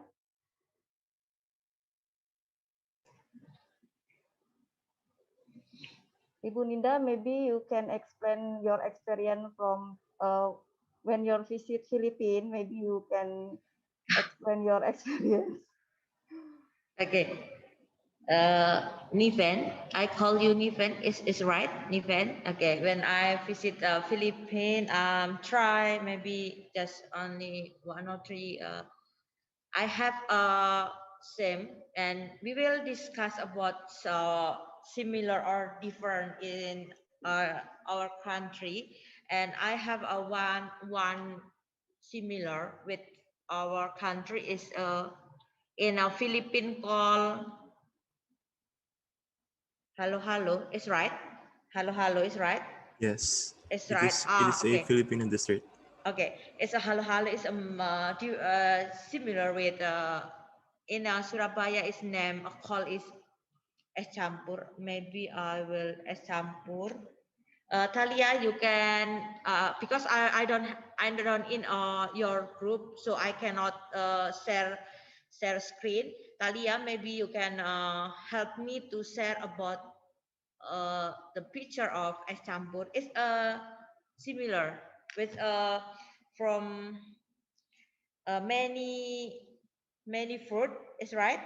Ibu Ninda, maybe you can explain your experience from when you visit Philippines. Maybe you can explain your experience. Okay. Niven, I call you Niven. Is right, Niven. Okay. When I visit Philippines, try maybe just only 1 or 3. I have same, and we will discuss about similar or different in our country. And I have a one similar with our country is in a Philippine call halo halo is right. Halo halo is right. Yes, It's it right. is. It is a Okay. Filipino dessert. Okay, it's a halo halo is similar with in Surabaya is name call is es campur. Maybe I will es campur. Talia, you can because I don't in your group, so I cannot share screen. Talia, maybe you can help me to share about the picture of es campur. It's similar with from many fruit. Is right.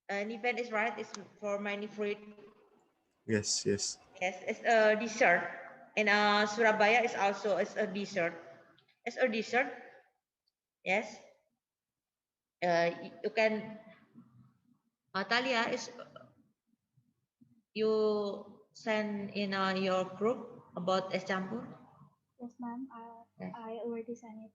An event is right. It's for many fruit. Yes, yes. Yes, it's a dessert. In Surabaya is also it's a dessert. It's a dessert. Yes. You can. Talia is you send in your group about es campur. Yes, ma'am. Yes. I already sent it.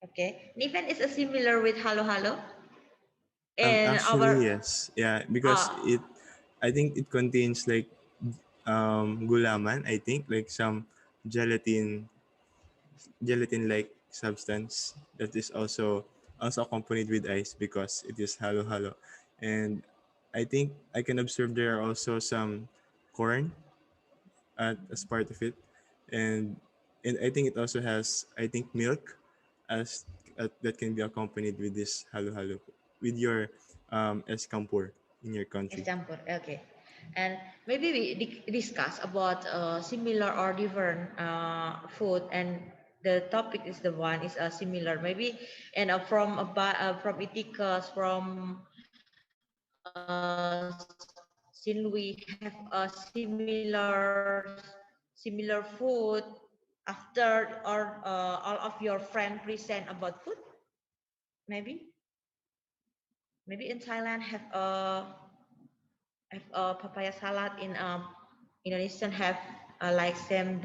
Okay. Niven is a similar with halo halo. And Actually, our yes. Yeah, because I think it contains like gulaman. I think like some gelatin, gelatin-like substance that is also accompanied with ice because it is halo halo, and I think I can observe there are also some corn as part of it, and I think it also has I think milk as that can be accompanied with this halo halo with your escampur in your country. example, okay. And maybe we discuss about similar or different food, and the topic is the one is similar. Maybe and from Itikas since we have a similar food after or all of your friends present about food, maybe in Thailand have a papaya salad in Indonesian have like same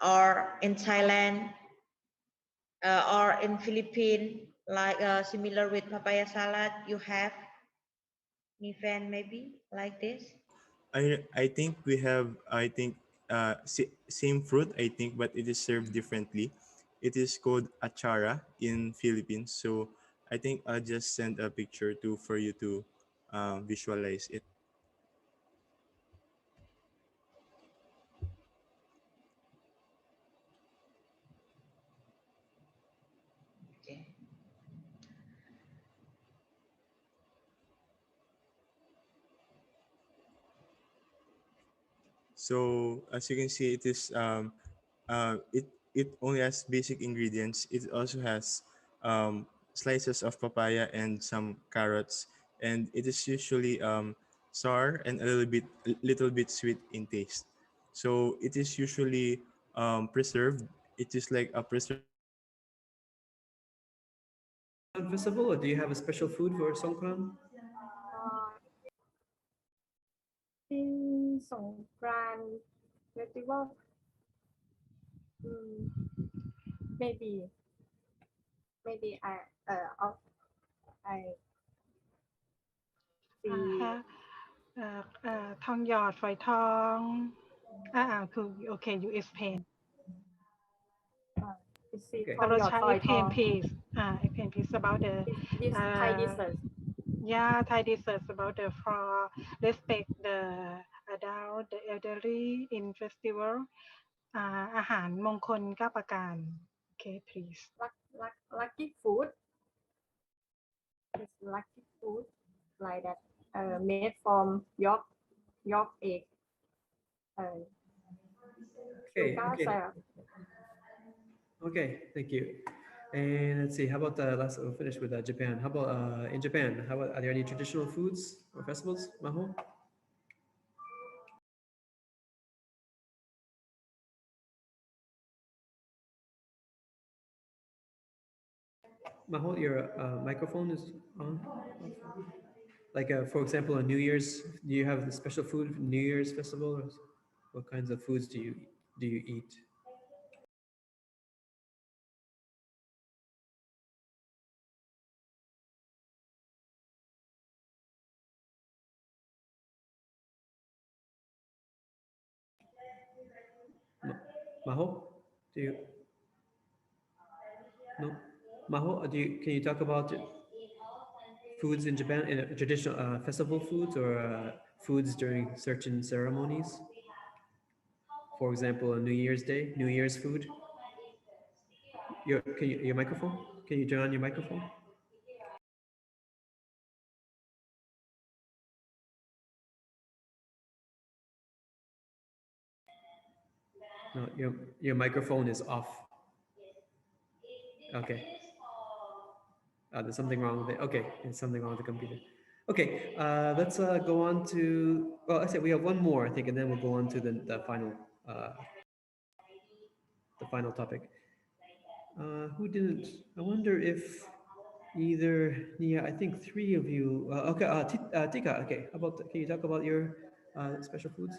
or in Thailand or in Philippines like similar with papaya salad you have event maybe like this. I think we have I think same fruit I think but it is served differently. It is called achara in Philippines. So I think I'll just send a picture to for you to visualize it. Okay. So as you can see, it is it only has basic ingredients. It also has slices of papaya and some carrots, and it is usually sour and a little bit sweet in taste. So it is usually preserved. It is like a preserved. Festival, or do you have a special food for Songkran? In Songkran festival, mm, maybe I I อ่า see ฮะทองหยอดฝอยทองคือโอเค you explain see Okay. แต่เรา Thong Yot ใช้ Phoi explain Thong. please explain please about the This Thai uh dessert. yeah Thai desserts about the for respect the adult the elderly in festival อาหารมงคล9ประการ okay please Lucky food. It's lucky food like that. Made from yolk egg. Okay. Sugar Okay. syrup. Okay. Thank you. And let's see. How about last? We'll finish with Japan. How about in Japan? How about, are there any traditional foods or festivals, Maho? Maho, your microphone is on. Like for example, on New Year's, do you have the special food for New Year's festival? Or what kinds of foods do you eat? Maho, do you no? Maho, can you talk about foods in Japan, in traditional festival foods or foods during certain ceremonies? For example, on New Year's Day, New Year's food. Your microphone? Can you turn on your microphone? No, your microphone is off. Okay. There's something wrong with it. Okay, there's something wrong with the computer. Okay, let's go on to. Well, I said we have one more, I think, and then we'll go on to the final topic. Who didn't? I wonder if either Nia. I think three of you. Okay, Tika. Okay, how about? Can you talk about your special foods?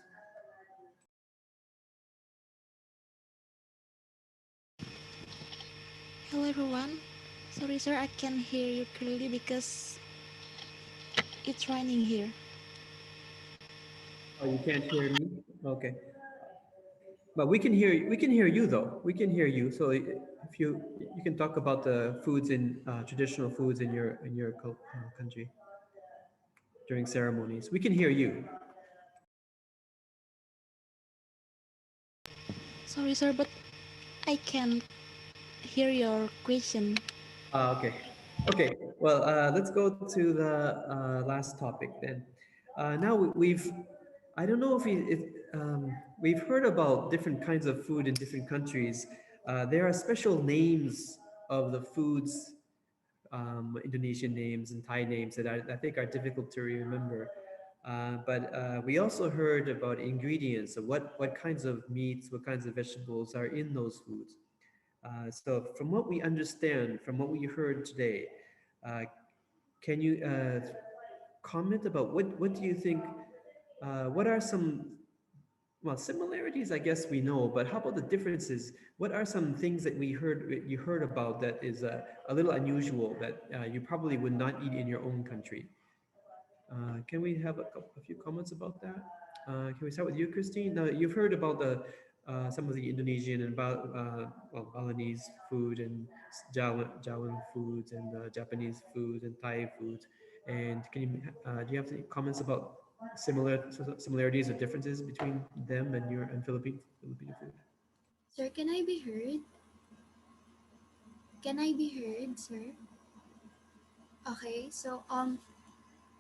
Hello everyone. Sorry sir, I can hear you clearly because it's raining here. Oh, you can't hear me. Okay, but we can hear. We can hear you though. We can hear you. So if you can talk about the foods in traditional foods in your country during ceremonies. We can hear you. Sorry sir, but I can't hear your question. Okay. Okay. Well, let's go to the last topic then. Now we've, I don't know if we've heard about different kinds of food in different countries. There are special names of the foods, Indonesian names and Thai names that I think are difficult to remember. But we also heard about ingredients of what kinds of meats, what kinds of vegetables are in those foods. So from what we understand, from what we heard today, uh, can you comment about what do you think, what are some, well, similarities, I guess we know, but how about the differences? What are some things that you heard about that is a little unusual that you probably would not eat in your own country? Can we have a few comments about that? Can we start with you, Christine? Now, you've heard about some of the Indonesian and well, Balinese food and Jawan foods and Japanese food and Thai foods. And do you have any comments about similarities or differences between them and your and Filipino food? Sir, can I be heard? Can I be heard, sir? Okay, so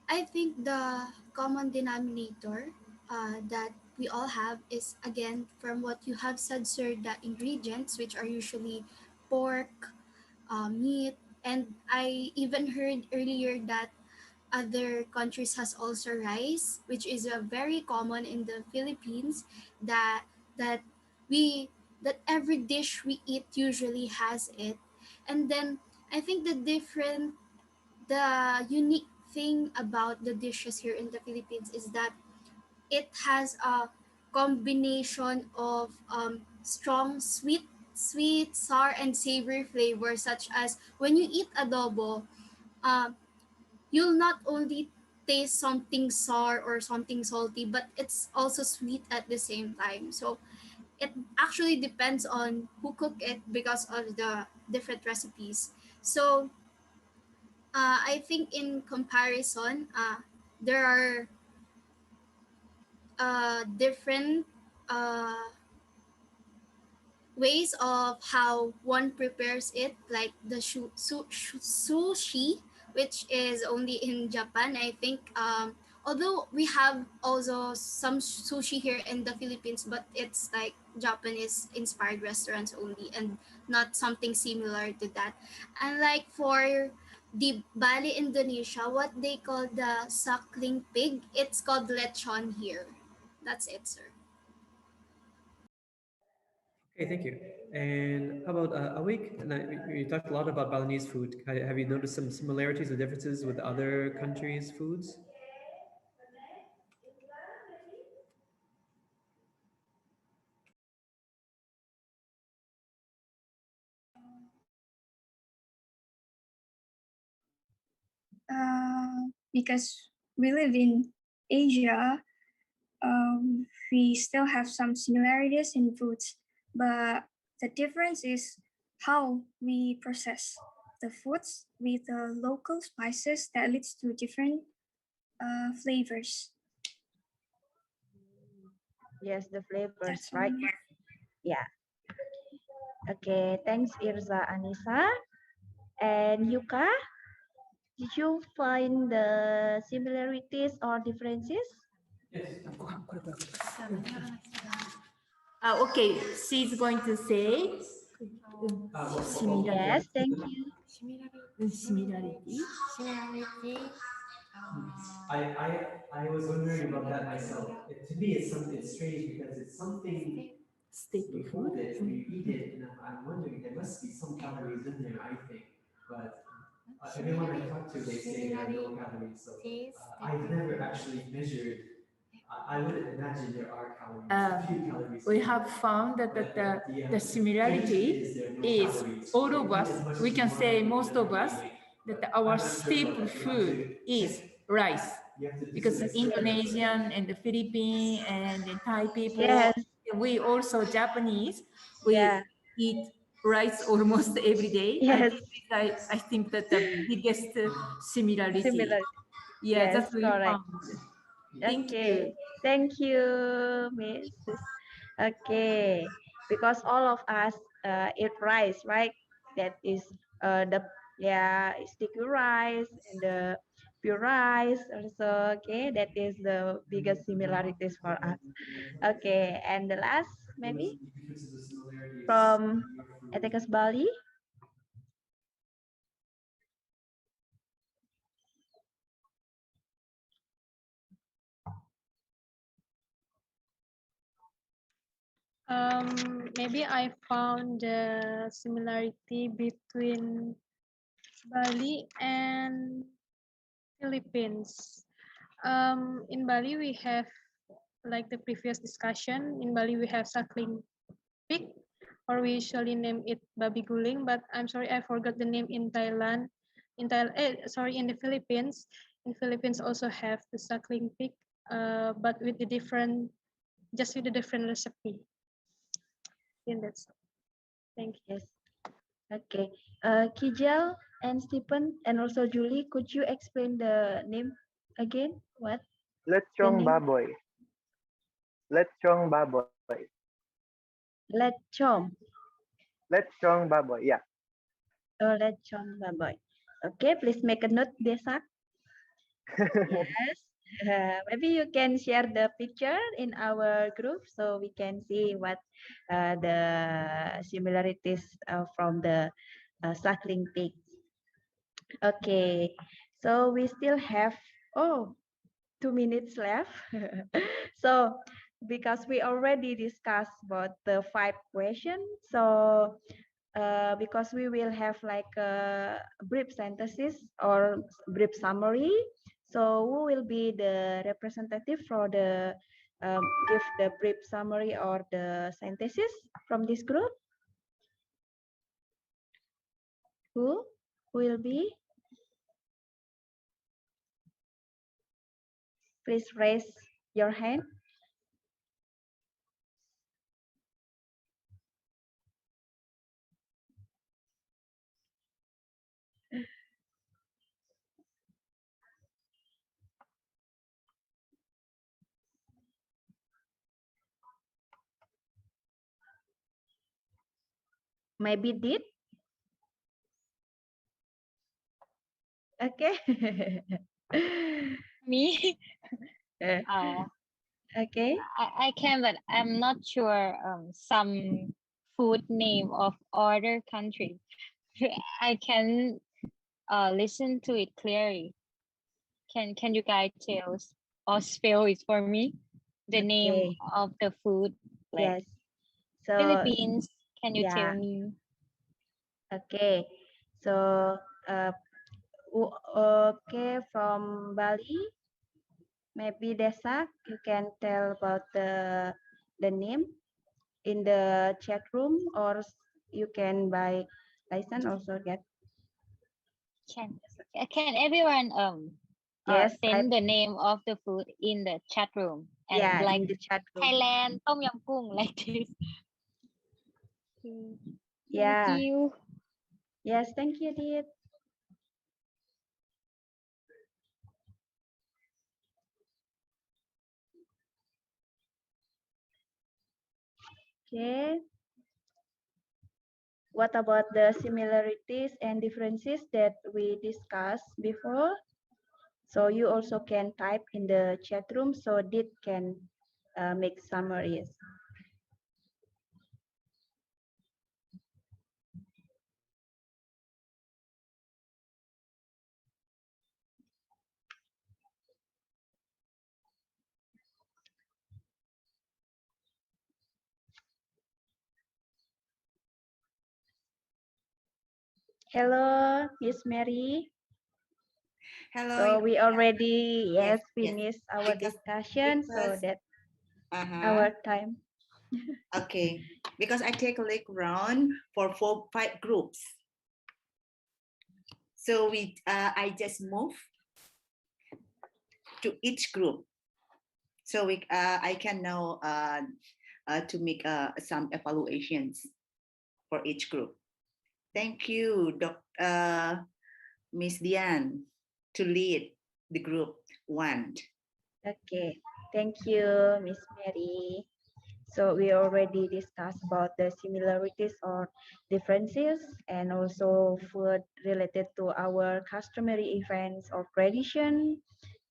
I think the common denominator that we all have is again from what you have said, sir, the ingredients which are usually pork, meat, and I even heard earlier that other countries has also rice, which is a very common in the Philippines. That that we that every dish we eat usually has it, and then I think the unique thing about the dishes here in the Philippines is that it has a combination of strong sweet, sour, and savory flavors, such as when you eat adobo, you'll not only taste something sour or something salty, but it's also sweet at the same time. So it actually depends on who cook it because of the different recipes. So I think in comparison, there are different uh, ways of how one prepares it, like the sushi, which is only in Japan, I think. Although we have also some sushi here in the Philippines, but it's like Japanese inspired restaurants only and not something similar to that. And like for the Bali, Indonesia, what they call the suckling pig, it's called lechon here. That's it, sir. Okay, thank you. And how about Awik? And we talked a lot about Balinese food. Have you noticed some similarities or differences with other countries' foods? Because we live in Asia, we still have some similarities in foods, but the difference is how we process the foods with the local spices that leads to different flavors. Yes, the flavors, That's right? all. Yeah. Okay, thanks Irza Anissa. And Yuka, did you find the similarities or differences? Okay, she's going to say similarity. Yes, thank you. Similarity. Similarity. I was wondering about that myself. To me, it's strange because it's something Staple we hold food. it and we eat it, and I'm wondering there must be some calories in there. I think, but everyone I talk to, they say there are no calories. So I've never actually measured. I would imagine there are calories, a few calories. We have found that, the similarity is all of us, we can say most of us, that our staple food is rice. Because the Indonesian and the Philippine and the Thai people, Yes. we also Japanese, we Yeah. eat rice almost every day. Yes. I think that the biggest similarity. Similar. Yeah, Yes, that's we correct. found. Thank you. Okay. Thank you, Miss. Okay. Because all of us eat rice, right? That is the sticky rice and the pure rice also. Okay, that is the biggest similarities for us. Okay, and the last maybe from Etekas Bali. Maybe I found the similarity between Bali and Philippines. In Bali, we have, like the previous discussion, in Bali we have suckling pig, or we usually name it babi guling, but I'm sorry, I forgot the name in Thailand. In the Philippines. In Philippines also have the suckling pig, but with the different, just with a different recipe. And that's all. Thank you. Yes. Okay. Kijal and Stephen and also Julie, could you explain the name again? What? Lechong baboy. Lechong baboy. Lechong. Lechong baboy. Yeah. Oh, lechong baboy. Okay, please make a note, Desak. Yes. Maybe you can share the picture in our group so we can see what the similarities from the suckling pig. Okay, so we still have 2 minutes left. So because we already discussed about the 5 questions, so because we will have like a brief synthesis or brief summary. So who will be the representative for the give the brief summary or the synthesis from this group? Who will be? Please raise your hand. Maybe did. Okay. Me? Uh, Uh, okay. I can, but I'm not sure some food name of other country. I can listen to it clearly. Can you guys tell or spell it for me? The name Okay. of the food, like Yes. So Philippines. Can you tell yeah. me? Okay. So uh, okay, from Bali, maybe Desak, you can tell about the name in the chat room, or you can buy license also get. Can everyone Yes, type. send the name of the food in the chat room and Yeah, like in the chat room. Thailand tom yum goong like this. Thank Yeah. you. Yes, thank you, Dit. Okay. What about the similarities and differences that we discussed before? So you also can type in the chat room so Dit can make summaries. Hello, Miss Mary. Hello. So we already Yes, finished our because discussion, so that uh-huh. our time. Okay, because I take a look around for 5 groups. So I just move to each group, so I can know to make some evaluations for each group. Thank you, Miss Diane, to lead the group 1. Okay, thank you, Miss Mary. So we already discussed about the similarities or differences and also food related to our customary events or tradition,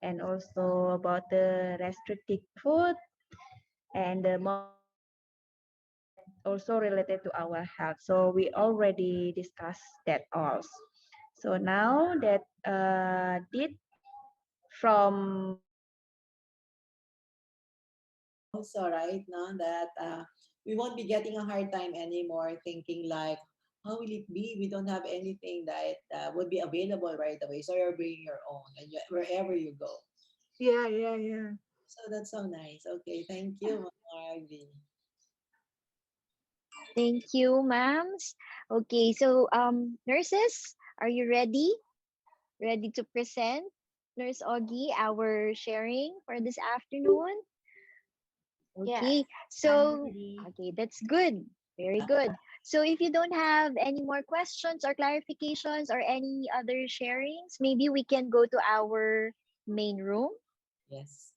and also about the restricted food and the also related to our health. So we already discussed that also. So now that did from Also, right now that we won't be getting a hard time anymore thinking like, how will it be? We don't have anything that would be available right away. So you're bringing your own and wherever you go. Yeah. So that's so nice. Okay, thank you, Marvin. Thank you, ma'ams. Okay, so nurses, are you ready? Ready to present? Nurse Augie, our sharing for this afternoon? Okay, so okay, that's good. Very good. So if you don't have any more questions or clarifications or any other sharings, maybe we can go to our main room. Yes.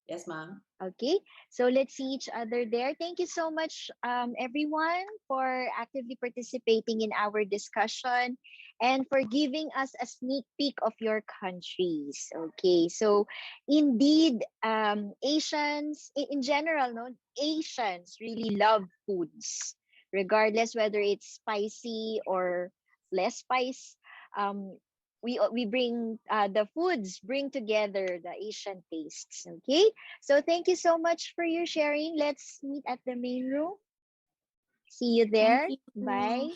Yes, ma'am. Okay, so let's see each other there. Thank you so much, everyone, for actively participating in our discussion and for giving us a sneak peek of your countries. Okay, so indeed, Asians, in general, no, Asians really love foods, regardless whether it's spicy or less spice. Um, we bring the foods bring together the Asian tastes. Okay, so thank you so much for your sharing. Let's meet at the main room. See you Thank there. you. Bye.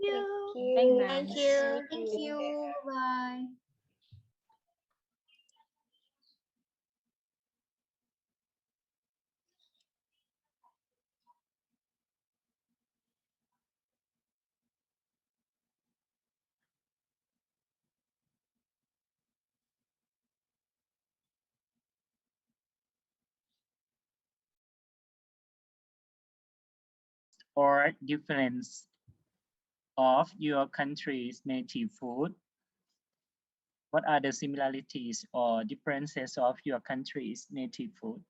Bye, Thank ma'am. you. Thank you. Bye. or difference of your country's native food? What are the similarities or differences of your country's native food?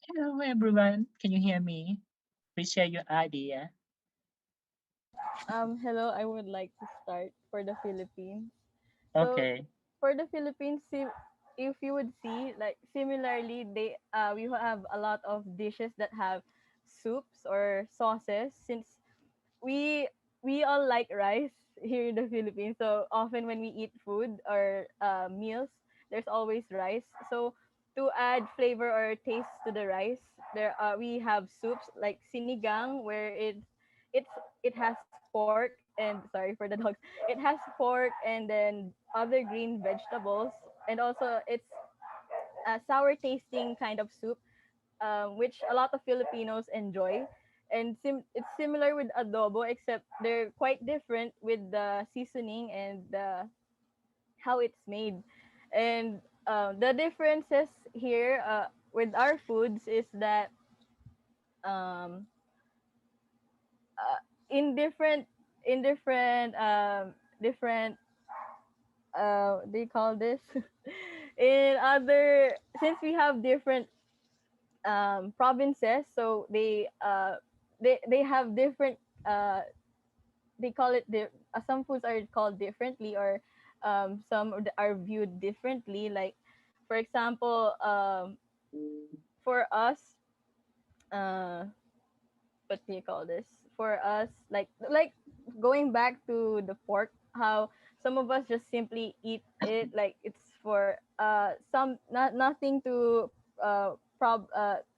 Hello, everyone. Can you hear me? Please share your idea. Hello, I would like to start for the Philippines. Okay. For the Philippines, if you would see, like similarly, we have a lot of dishes that have soups or sauces. Since we we all like rice here in the Philippines, so often when we eat food or meals, there's always rice. So to add flavor or taste to the rice, we have soups like sinigang, where it has pork and sorry for the dogs. It has pork and then other green vegetables, and also it's a sour tasting kind of soup, which a lot of Filipinos enjoy. And it's similar with adobo, except they're quite different with the seasoning and how it's made. And the differences here with our foods is that um, in different they call this in other, since we have different provinces, so they have different they call it some foods are called differently, or are viewed differently. Like for example, for us, uh what do you call this, for us, like going back to the pork, how some of us just simply eat it like it's for nothing to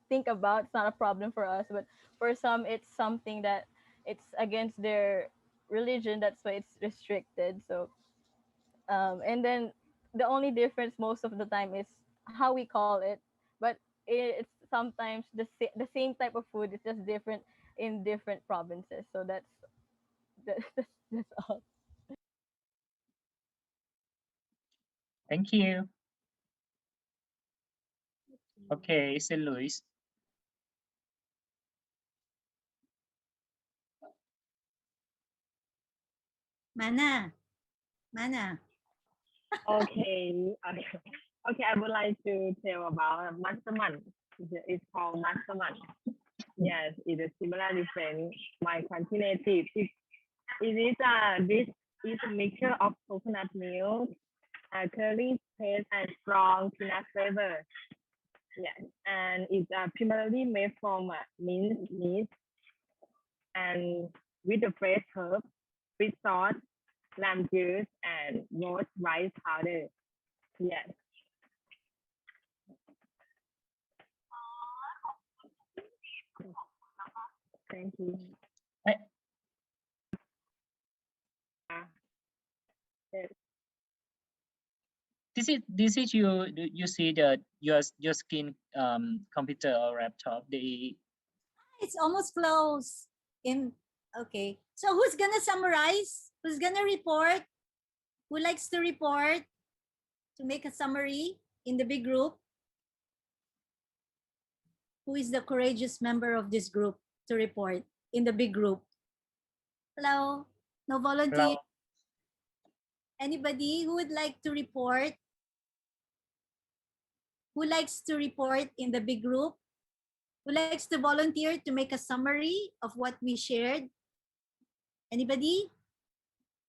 think about. It's not a problem for us, but for some it's something that it's against their religion, that's why it's restricted. So and then the only difference most of the time is how we call it, but it's sometimes the same type of food, it's just different in different provinces. So that's all. Thank you. Okay, St. Louis. Mana. Mana. Okay, okay, okay. I would like to tell about masterman. It's called masterman. Yes, it is similar different. My country native. It is this is a mixture of coconut milk, curry paste, and strong peanut flavor. Yes, and it's primarily made from minced meat and with the fresh herb, fish sauce, lamb juice, and roast rice powder. Yes. Thank you. I- Yes. This is you see that your screen computer or laptop, they It's almost close. Okay. So who's gonna summarize? Who's gonna report? Who likes to report? To make a summary in the big group? Who is the courageous member of this group to report in the big group? Hello? No volunteer? Hello. Anybody who would like to report? Who likes to report in the big group? Who likes to volunteer to make a summary of what we shared? Anybody?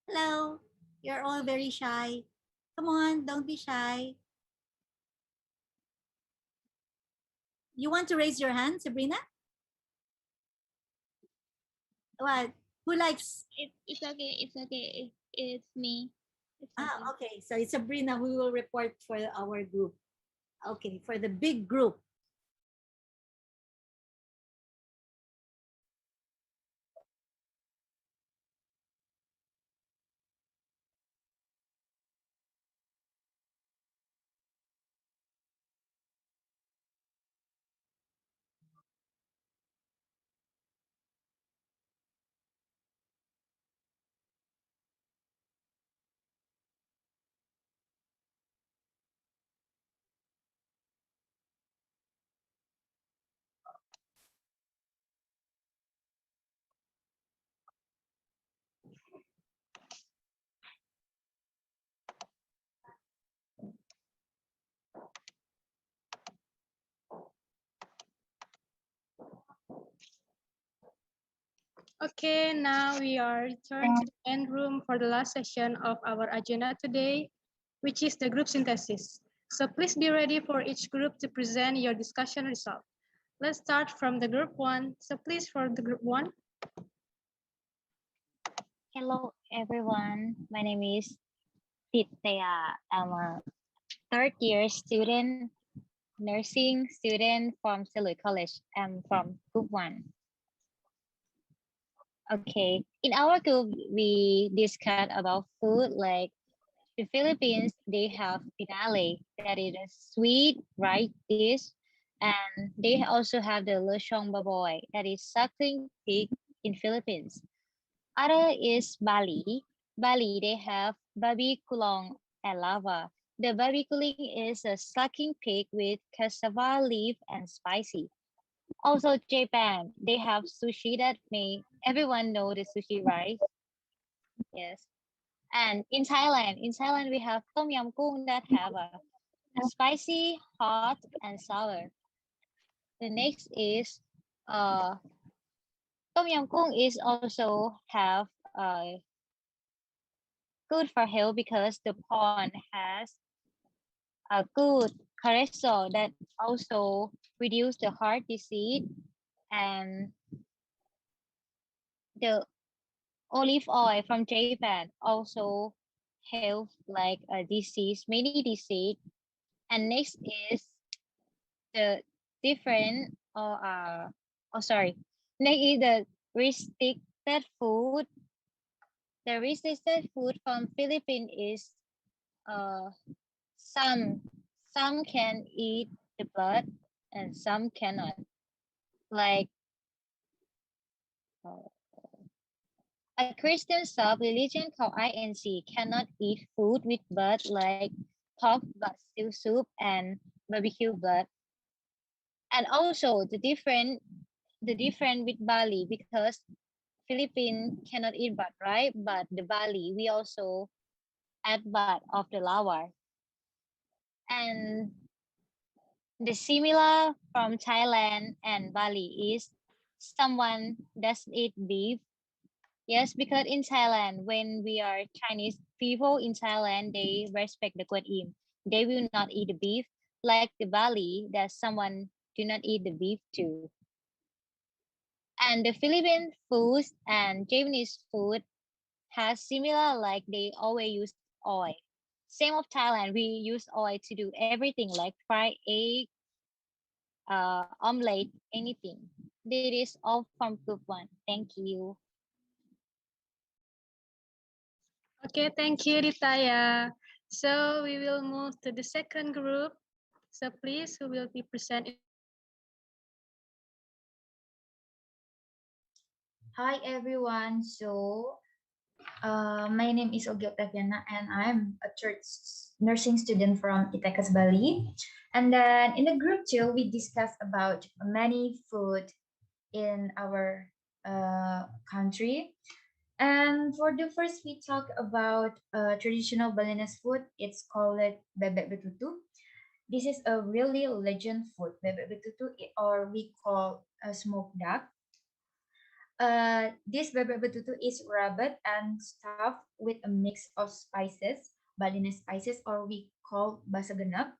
Hello? You're all very shy. Come on, don't be shy. You want to raise your hand, Sabrina? What? Who likes? It's okay. It's okay. It's me. It's Okay. So it's Sabrina who will report for our group. Okay, for the big group. Okay, now we are returned to the end room for the last session of our agenda today, which is the group synthesis. So please be ready for each group to present your discussion result. Let's start from the group one. So please for the group one. Hello everyone, my name is Titea. I'm a third year student, nursing student from Salud College. I'm from group one. Okay, in our group, we discuss about food like the Philippines, they have pinale, that is a sweet rice dish, and they also have the lechon baboy, that is suckling pig in Philippines. Other is Bali. Bali, they have babi kulong and lava. The babi kuling is a sucking pig with cassava leaf and spicy. Also Japan, they have sushi that may everyone know the sushi, right? Yes. And in Thailand we have tom yum goong that have a spicy, hot, and sour. The next is uh tom yum goong is also have good for health because the pond has a good cholesterol that also reduce the heart disease, and the olive oil from Japan also help like a disease, many disease. And next is the different oh sorry, next is the restricted food. The restricted food from Philippines is uh some some can eat the blood and some cannot. Like uh, a Christian sub-religion called INC cannot eat food with blood like pork but still soup and barbecue blood. And also the different with Bali because Philippines cannot eat blood, right? But the Bali we also add blood of the lava. And the similar from Thailand and Bali is someone doesn't eat beef. Yes, because in Thailand, when we are Chinese people in Thailand, they respect the Guan Im. They will not eat the beef. Like the Bali, that someone do not eat the beef too. And the Philippine food and Japanese food has similar, like they always use oil. Same of Thailand, we use oil to do everything like fry egg, omelette, anything. That is all from group one. Thank you. Okay, thank you, Ritaya. So we will move to the second group. So please, who will be present? Hi everyone. My name is Ogi Octaviana and I'm a church nursing student from Itekas, Bali. And then in the group two, we discussed about many food in our country. And for the first, we talk about traditional Balinese food. It's called bebek betutu. This is a really legend food, bebek betutu, or we call smoked duck. This bebek betutu is rabbit and stuffed with a mix of spices, Balinese spices, or we call basaganap,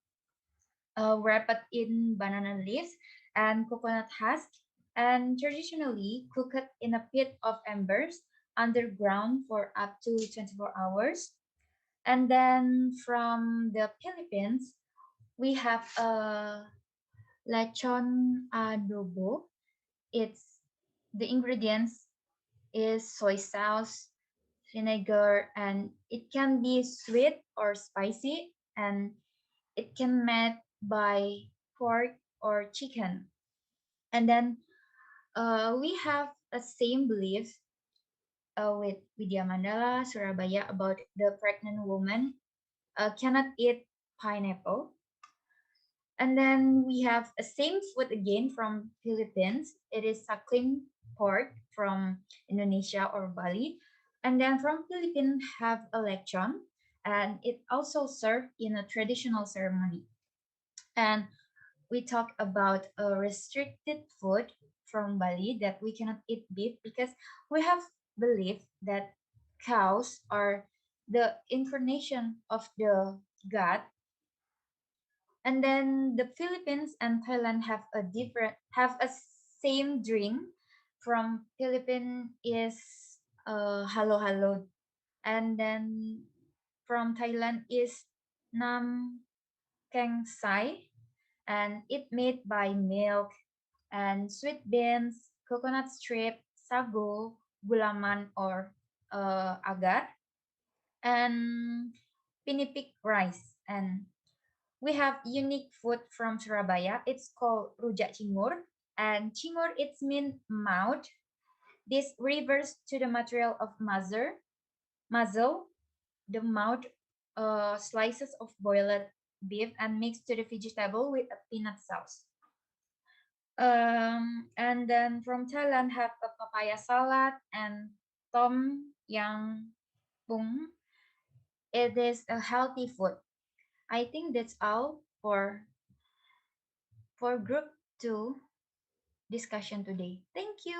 wrapped in banana leaves and coconut husk, and traditionally cooked in a pit of embers underground for up to 24 hours. And then from the Philippines, we have a Lechon Adrobo. It's the ingredients is soy sauce, vinegar, and it can be sweet or spicy, and it can made by pork or chicken. And then we have a same belief with Vidya Mandala, Surabaya, about the pregnant woman cannot eat pineapple. And then we have a same food again from Philippines. It is suckling pork from Indonesia or Bali. And then from Philippines have a lechon, and it also served in a traditional ceremony. And we talk about a restricted food from Bali that we cannot eat beef because we have belief that cows are the incarnation of the god. And then the Philippines and Thailand have a same drink. From Philippines is halo halo, and then from Thailand is nam keng sai, and it made by milk and sweet beans, coconut strip, sago, gulaman or agar, and pinipik rice. And we have unique food from Surabaya. It's called rujak cingur, and cingur it's mean mouth. This refers to the material of muzzle, the mouth slices of boiled beef and mixed to the vegetable with a peanut sauce. And then from Thailand have a papaya salad and tom yang pung. It is a healthy food. I think that's all for group 2 discussion today. Thank you.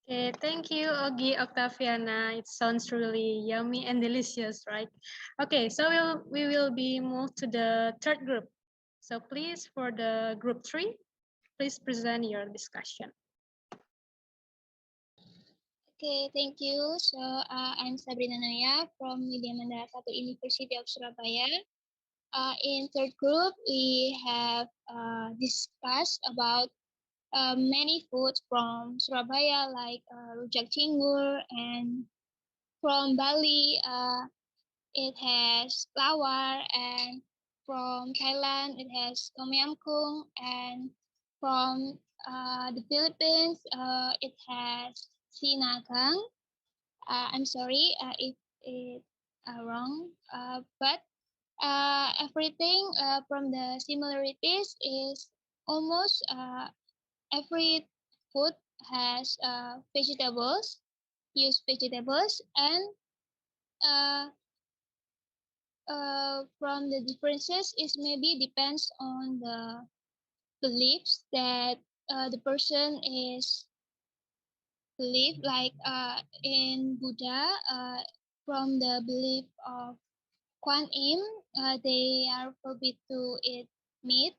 Okay, thank you, Ogi, Octaviana. It sounds really yummy and delicious, right? Okay, so we will be moved to the third group. So please, for the group 3, please present your discussion. Okay, thank you. So I'm Sabrina Noya from Widya Mandala Satu University of Surabaya. In third group, we have discussed about many foods from Surabaya, like rujak cingur, and from Bali, it has lawar, and from Thailand, it has tom yam goong, and from the Philippines, it has sinagang. I'm sorry if it wrong, but everything from the similarities is almost every food has vegetables, use vegetables, and uh, from the differences is maybe depends on the beliefs that the person is believe, like in Buddha, from the belief of Kuan Im, they are forbid to eat meat,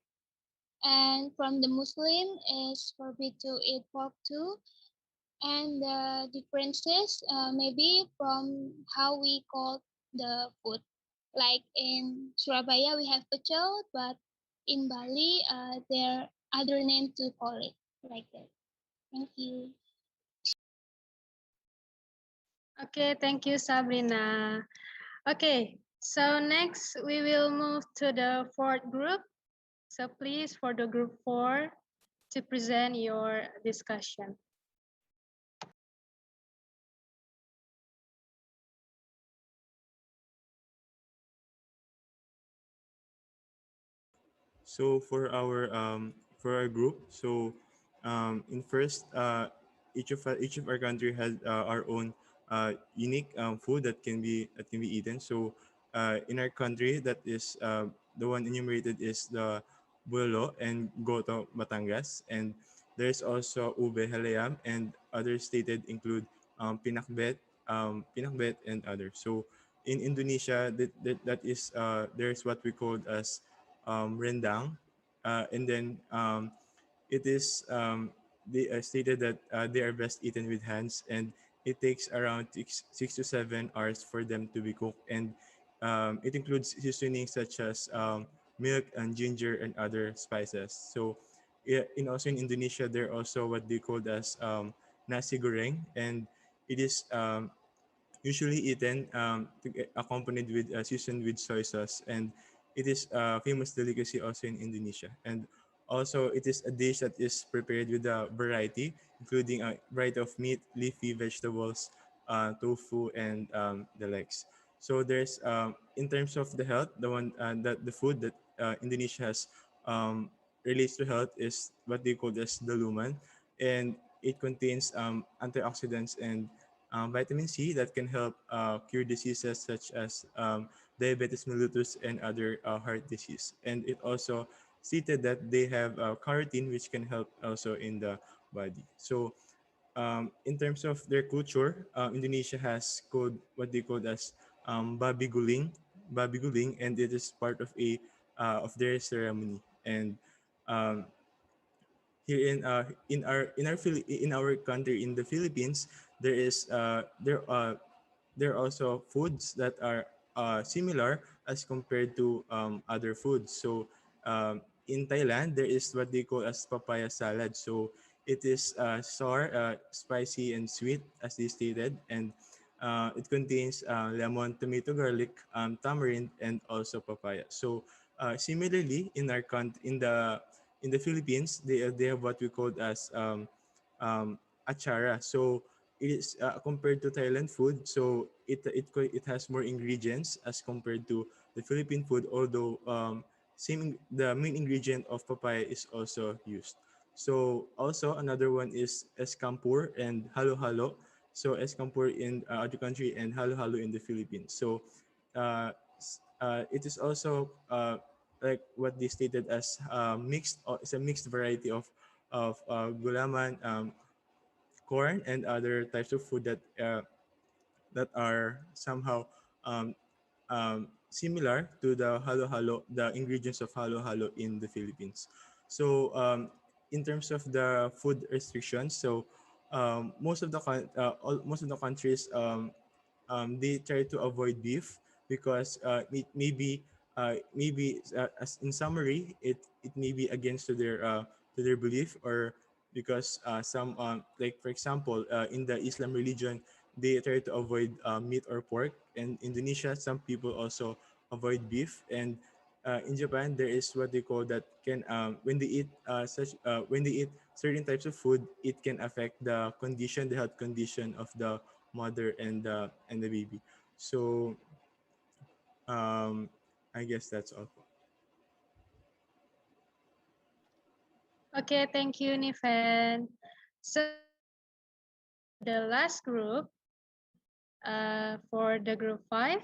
and from the Muslim is forbid to eat pork too. And the differences maybe from how we call the food. Like in Surabaya, we have pecel, but in Bali, there are other name to call it like that. Thank you. Okay, thank you, Sabrina. Okay, so next we will move to the fourth group. So please, for the group 4, to present your discussion. So for our group, so in first, each of our country has our own unique food that can be eaten. So in our country, that is the one enumerated is the Bulo and Goto Batangas, and there's also Ube Halayam, and others stated include Pinakbet, and others. So in Indonesia, that is there's what we call as rendang, and then it is they stated that they are best eaten with hands, and it takes around 6 to 7 hours for them to be cooked, and it includes seasonings such as milk and ginger and other spices. So in also in Indonesia, they're also what they called as Nasi Goreng, and it is usually eaten accompanied with seasoned with soy sauce, and it is a famous delicacy also in Indonesia. And also it is a dish that is prepared with a variety, including a variety of meat, leafy vegetables, tofu, and the likes. So there's in terms of the health, the one that the food that Indonesia has relates to health is what they call as daluman, and it contains antioxidants and vitamin C that can help cure diseases such as diabetes mellitus and other heart disease. And it also stated that they have carotene, which can help also in the body. So in terms of their culture, Indonesia has called what they call as babi guling, and it is part of their ceremony. And um, here in our country in the Philippines, there are also foods that are similar as compared to other foods. So in Thailand, there is what they call as papaya salad. So it is sour, spicy, and sweet, as they stated, and it contains lemon, tomato, garlic, tamarind, and also papaya. So similarly, in the Philippines, they have what we call as achara. So it is compared to Thailand food, so it has more ingredients as compared to the Philippine food. Although the main ingredient of papaya is also used. So also another one is escampur and halo halo. So escampur in other country and halo halo in the Philippines. So it is also like what they stated as mixed. It's a mixed variety of gulaman, corn, and other types of food that are somehow um, similar to the halo halo, the ingredients of halo halo in the Philippines. So in terms of the food restrictions, so most of the countries they try to avoid beef because maybe as in summary it may be against to their belief, or because some like for example in the Islam religion they try to avoid meat or pork. In Indonesia, some people also avoid beef, and in Japan there is what they call that can when they eat certain types of food, it can affect the health condition of the mother and the baby. So um, I guess that's all. Okay, thank you, Nifen. So the last group, for the group 5,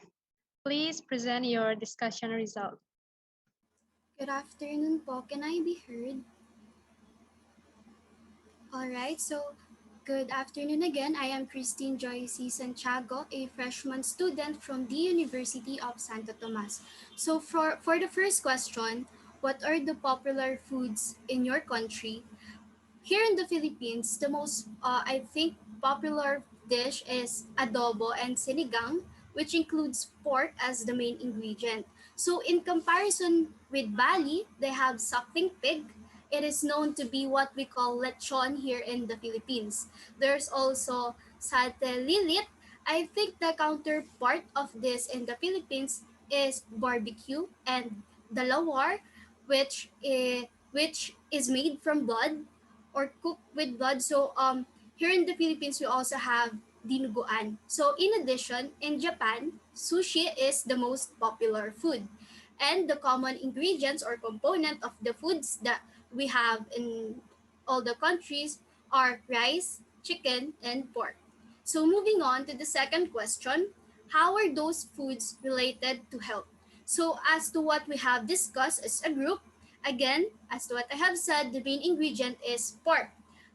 please present your discussion result. Good afternoon po. Can I be heard? Alright, so good afternoon again. I am Christine Joyce Santiago, a freshman student from the University of Santo Tomas. So for the first question, what are the popular foods in your country? Here in the Philippines, the most, I think, popular dish is adobo and sinigang, which includes pork as the main ingredient. So, in comparison with Bali, they have suckling pig. It is known to be what we call lechon here in the Philippines. There's also satelilit. I think the counterpart of this in the Philippines is barbecue, and dalawar, which is made from blood or cooked with blood. So here in the Philippines we also have dinuguan. So in addition, in Japan, sushi is the most popular food. And the common ingredients or component of the foods that we have in all the countries are rice, chicken, and pork. So moving on to the second question, how are those foods related to health? So as to what we have discussed as a group, again, as to what I have said, the main ingredient is pork,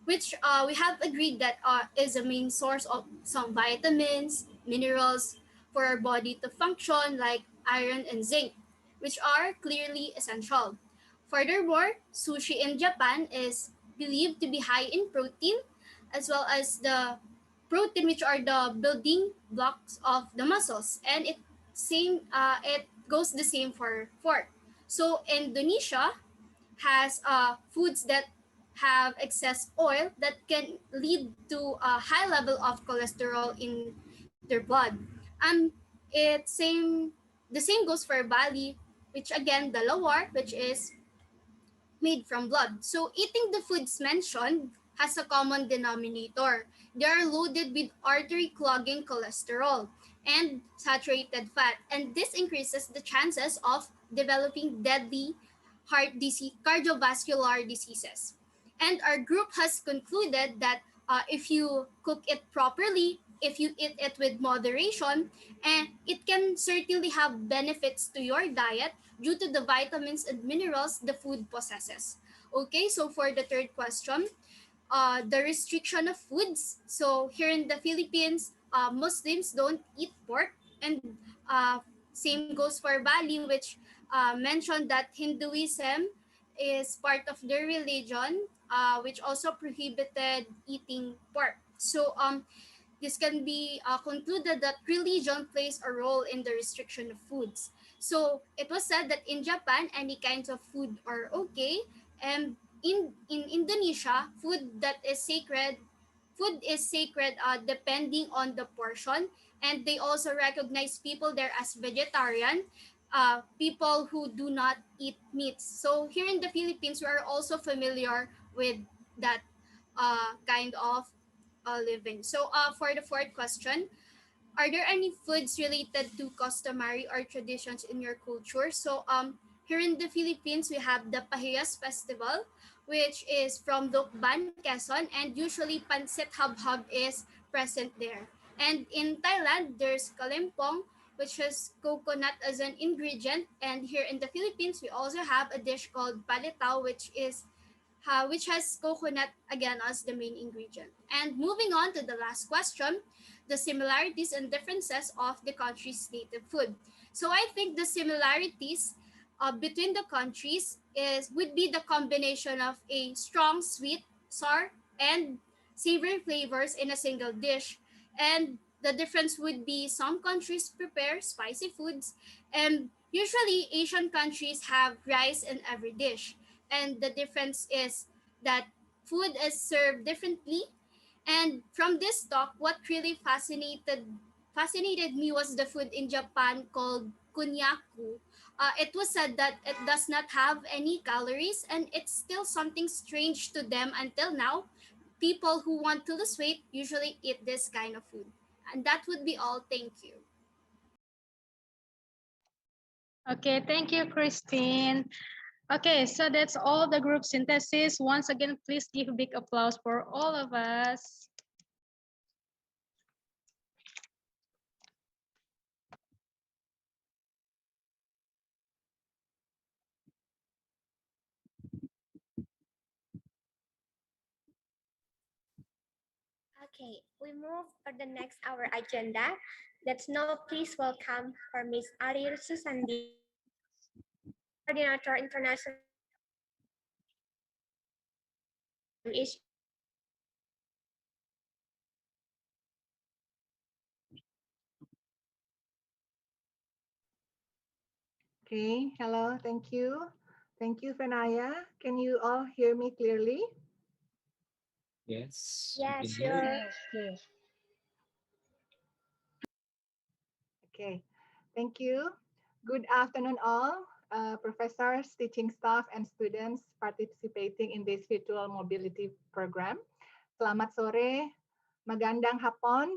which we have agreed that is a main source of some vitamins, minerals for our body to function, like iron and zinc, which are clearly essential. Furthermore, sushi in Japan is believed to be high in protein, as well as the protein, which are the building blocks of the muscles, and it goes the same for pork. So Indonesia has foods that have excess oil that can lead to a high level of cholesterol in their blood. And the same goes for Bali, which again the lawar, which is made from blood. So eating the foods mentioned has a common denominator. They are loaded with artery clogging cholesterol and saturated fat, and this increases the chances of developing deadly heart disease, cardiovascular diseases. And our group has concluded that if you cook it properly, if you eat it with moderation, and it can certainly have benefits to your diet due to the vitamins and minerals the food possesses. Okay, so for the third question, the restriction of foods. So here in the Philippines, Muslims don't eat pork, and same goes for Bali, which mentioned that Hinduism is part of their religion, which also prohibited eating pork. So this can be concluded that religion plays a role in the restriction of foods. So it was said that in Japan, any kinds of food are okay, and in Indonesia, food is sacred depending on the portion, and they also recognize people there as vegetarian, people who do not eat meats. So here in the Philippines, we are also familiar with that kind of living. So for the fourth question, are there any foods related to customary or traditions in your culture? So here in the Philippines, we have the Pahiyas Festival, which is from Lokban, Quezon, and usually pancit habhab is present there. And in Thailand, there's kalimpong, which has coconut as an ingredient. And here in the Philippines, we also have a dish called palitaw, which has coconut again as the main ingredient. And moving on to the last question, the similarities and differences of the country's native food. So I think the similarities between the countries is would be the combination of a strong sweet, sour, and savory flavors in a single dish. And the difference would be some countries prepare spicy foods, and usually Asian countries have rice in every dish. And the difference is that food is served differently. And from this talk, what really fascinated me was the food in Japan called kunyaku. It was said that it does not have any calories, and it's still something strange to them until now. People who want to lose weight usually eat this kind of food. And that would be all. Thank you. Okay, thank you, Christine. Okay, so that's all the group synthesis. Once again, please give a big applause for all of us. Okay, we move for the next our agenda. Let's now please welcome for Miss Ariel Susandi, Coordinator International is Okay, hello, thank you. Thank you, Fenaya. Can you all hear me clearly? Yes. Yes, sure. Yes. Okay, thank you. Good afternoon all, professors, teaching staff, and students participating in this virtual mobility program. Selamat sore, magandang hapon,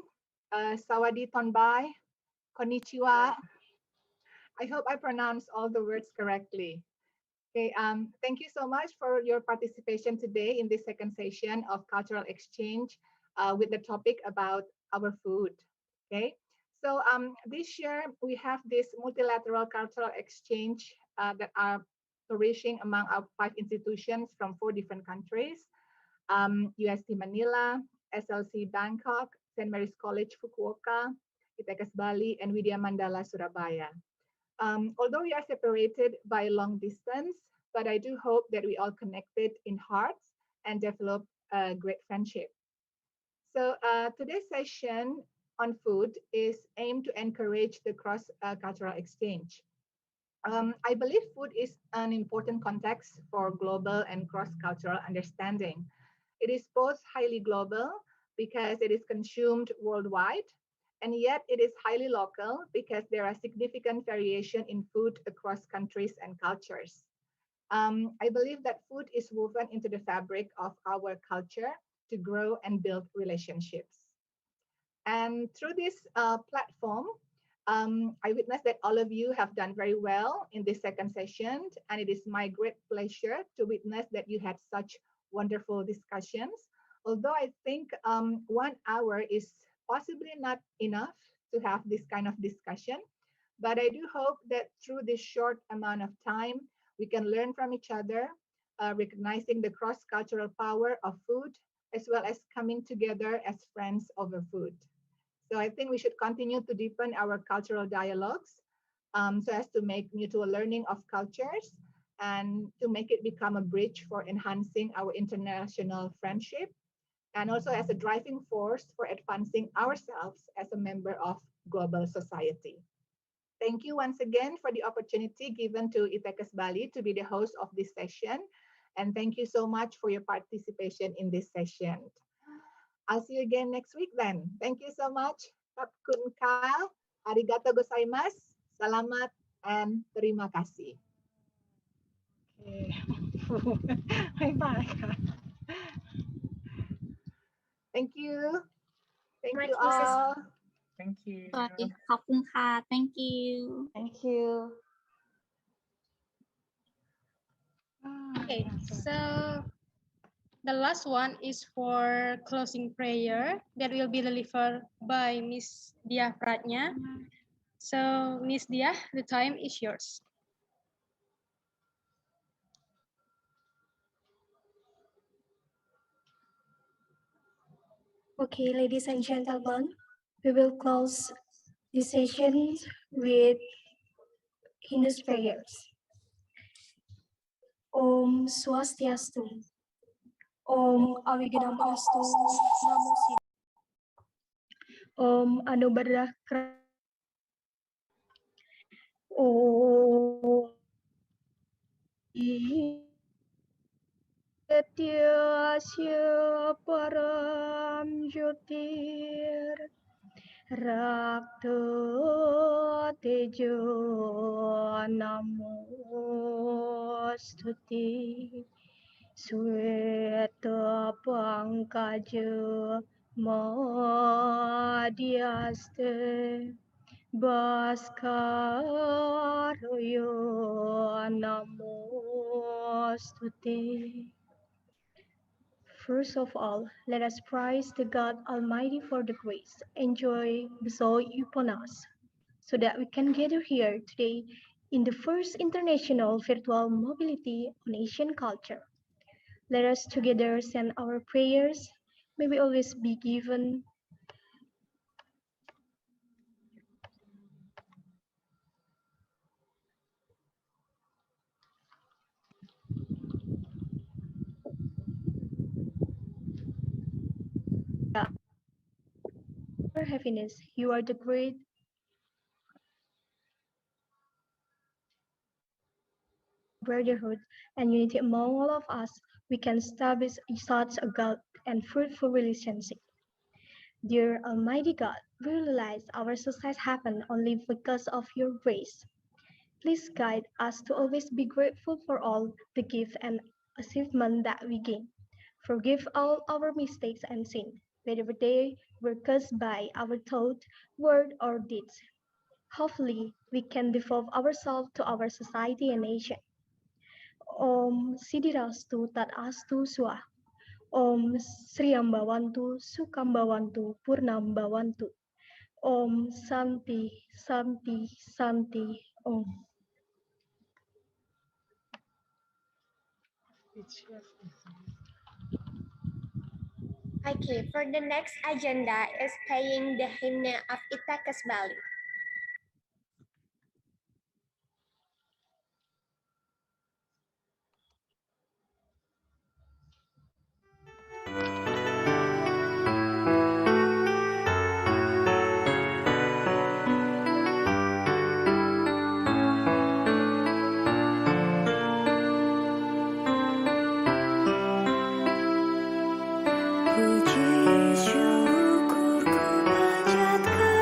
sawadi tonbai, konnichiwa. I hope I pronounced all the words correctly. Okay, thank you so much for your participation today in this second session of cultural exchange with the topic about our food. Okay, so this year we have this multilateral cultural exchange that are flourishing among our 5 institutions from 4 different countries: UST Manila, SLC Bangkok, St. Mary's College Fukuoka, ITEKAS Bali, and Widya Mandala Surabaya. Although we are separated by long distance, but I do hope that we all connected in hearts and develop a great friendship. So today's session on food is aimed to encourage the cross-cultural exchange. I believe food is an important context for global and cross-cultural understanding. It is both highly global because it is consumed worldwide, and yet it is highly local because there are significant variation in food across countries and cultures. I believe that food is woven into the fabric of our culture to grow and build relationships. And through this platform, I witnessed that all of you have done very well in this second session, and it is my great pleasure to witness that you had such wonderful discussions. Although I think 1 hour is possibly not enough to have this kind of discussion, but I do hope that through this short amount of time, we can learn from each other, recognizing the cross cultural power of food, as well as coming together as friends over food. So I think we should continue to deepen our cultural dialogues so as to make mutual learning of cultures and to make it become a bridge for enhancing our international friendship and also as a driving force for advancing ourselves as a member of global society. Thank you once again for the opportunity given to Itekas Bali to be the host of this session. And thank you so much for your participation in this session. I'll see you again next week then. Thank you so much. Kapkun ka, arigato gozaimasu, salamat, and terima kasih. Bye bye. Thank you. Thank Much, you Mrs. all. Thank you. ขอบคุณค่ะ thank you Thank you. Okay, so the last one is for closing prayer that will be delivered by Miss Diah Pratnya. So, Miss Diah, the time is yours. Okay, ladies and gentlemen, we will close this session with Hindu's prayers. Om Swastiastu. Om Avigadamastu. Namo Siddhaya. Om Anubarah. Om Satyasya Param Jyotir Rakta Tejo Namostuti Sweta Pankaja Madhyaste Bhaskaroyo Namostuti. First of all, let us praise the God Almighty for the grace and joy bestowed upon us, so that we can gather here today in the first international virtual mobility on Asian culture. Let us together send our prayers. May we always be given happiness. You are the great brotherhood and unity among all of us. We can establish such a good and fruitful relationship. Dear Almighty God, we realize our success happened only because of your grace. Please guide us to always be grateful for all the gifts and achievements that we gain. Forgive all our mistakes and sins, whether they were caused by our thought, word, or deeds. Hopefully, we can devote ourselves to our society and nation. Om Sidirastu Tat Astu Swah. Om Sriambawantu Sukambawantu Purnambawantu. Om Santi Santi Santi Om. Okay, for the next agenda is playing the hymn of Itakas Bali. Puji syukur ku panjatkan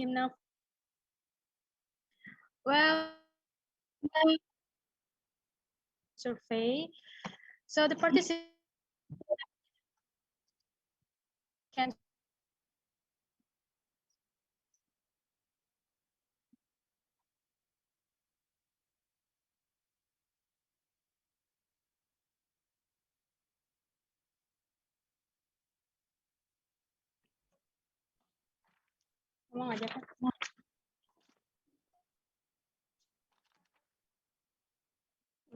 him now. Well, survey. So the participants can ngomong aja kan.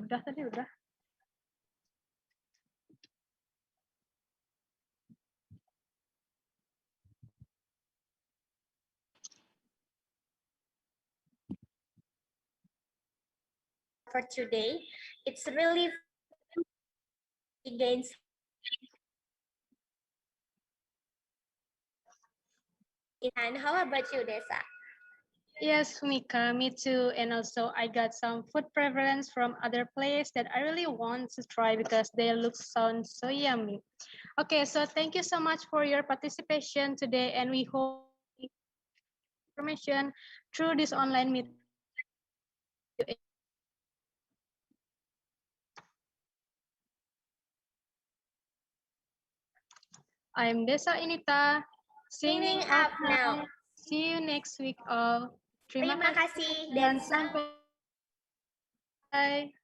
Udah tadi udah. For today, it's really gains. And how about you, Desa? Yes, Mika, me too. And also I got some food preference from other place that I really want to try because they sound so yummy. Okay, so thank you so much for your participation today, and we hope information through this online meeting. I'm Desa Inita, signing off now. See you next week all. Terima kasih, dan Desa. sampai. Bye.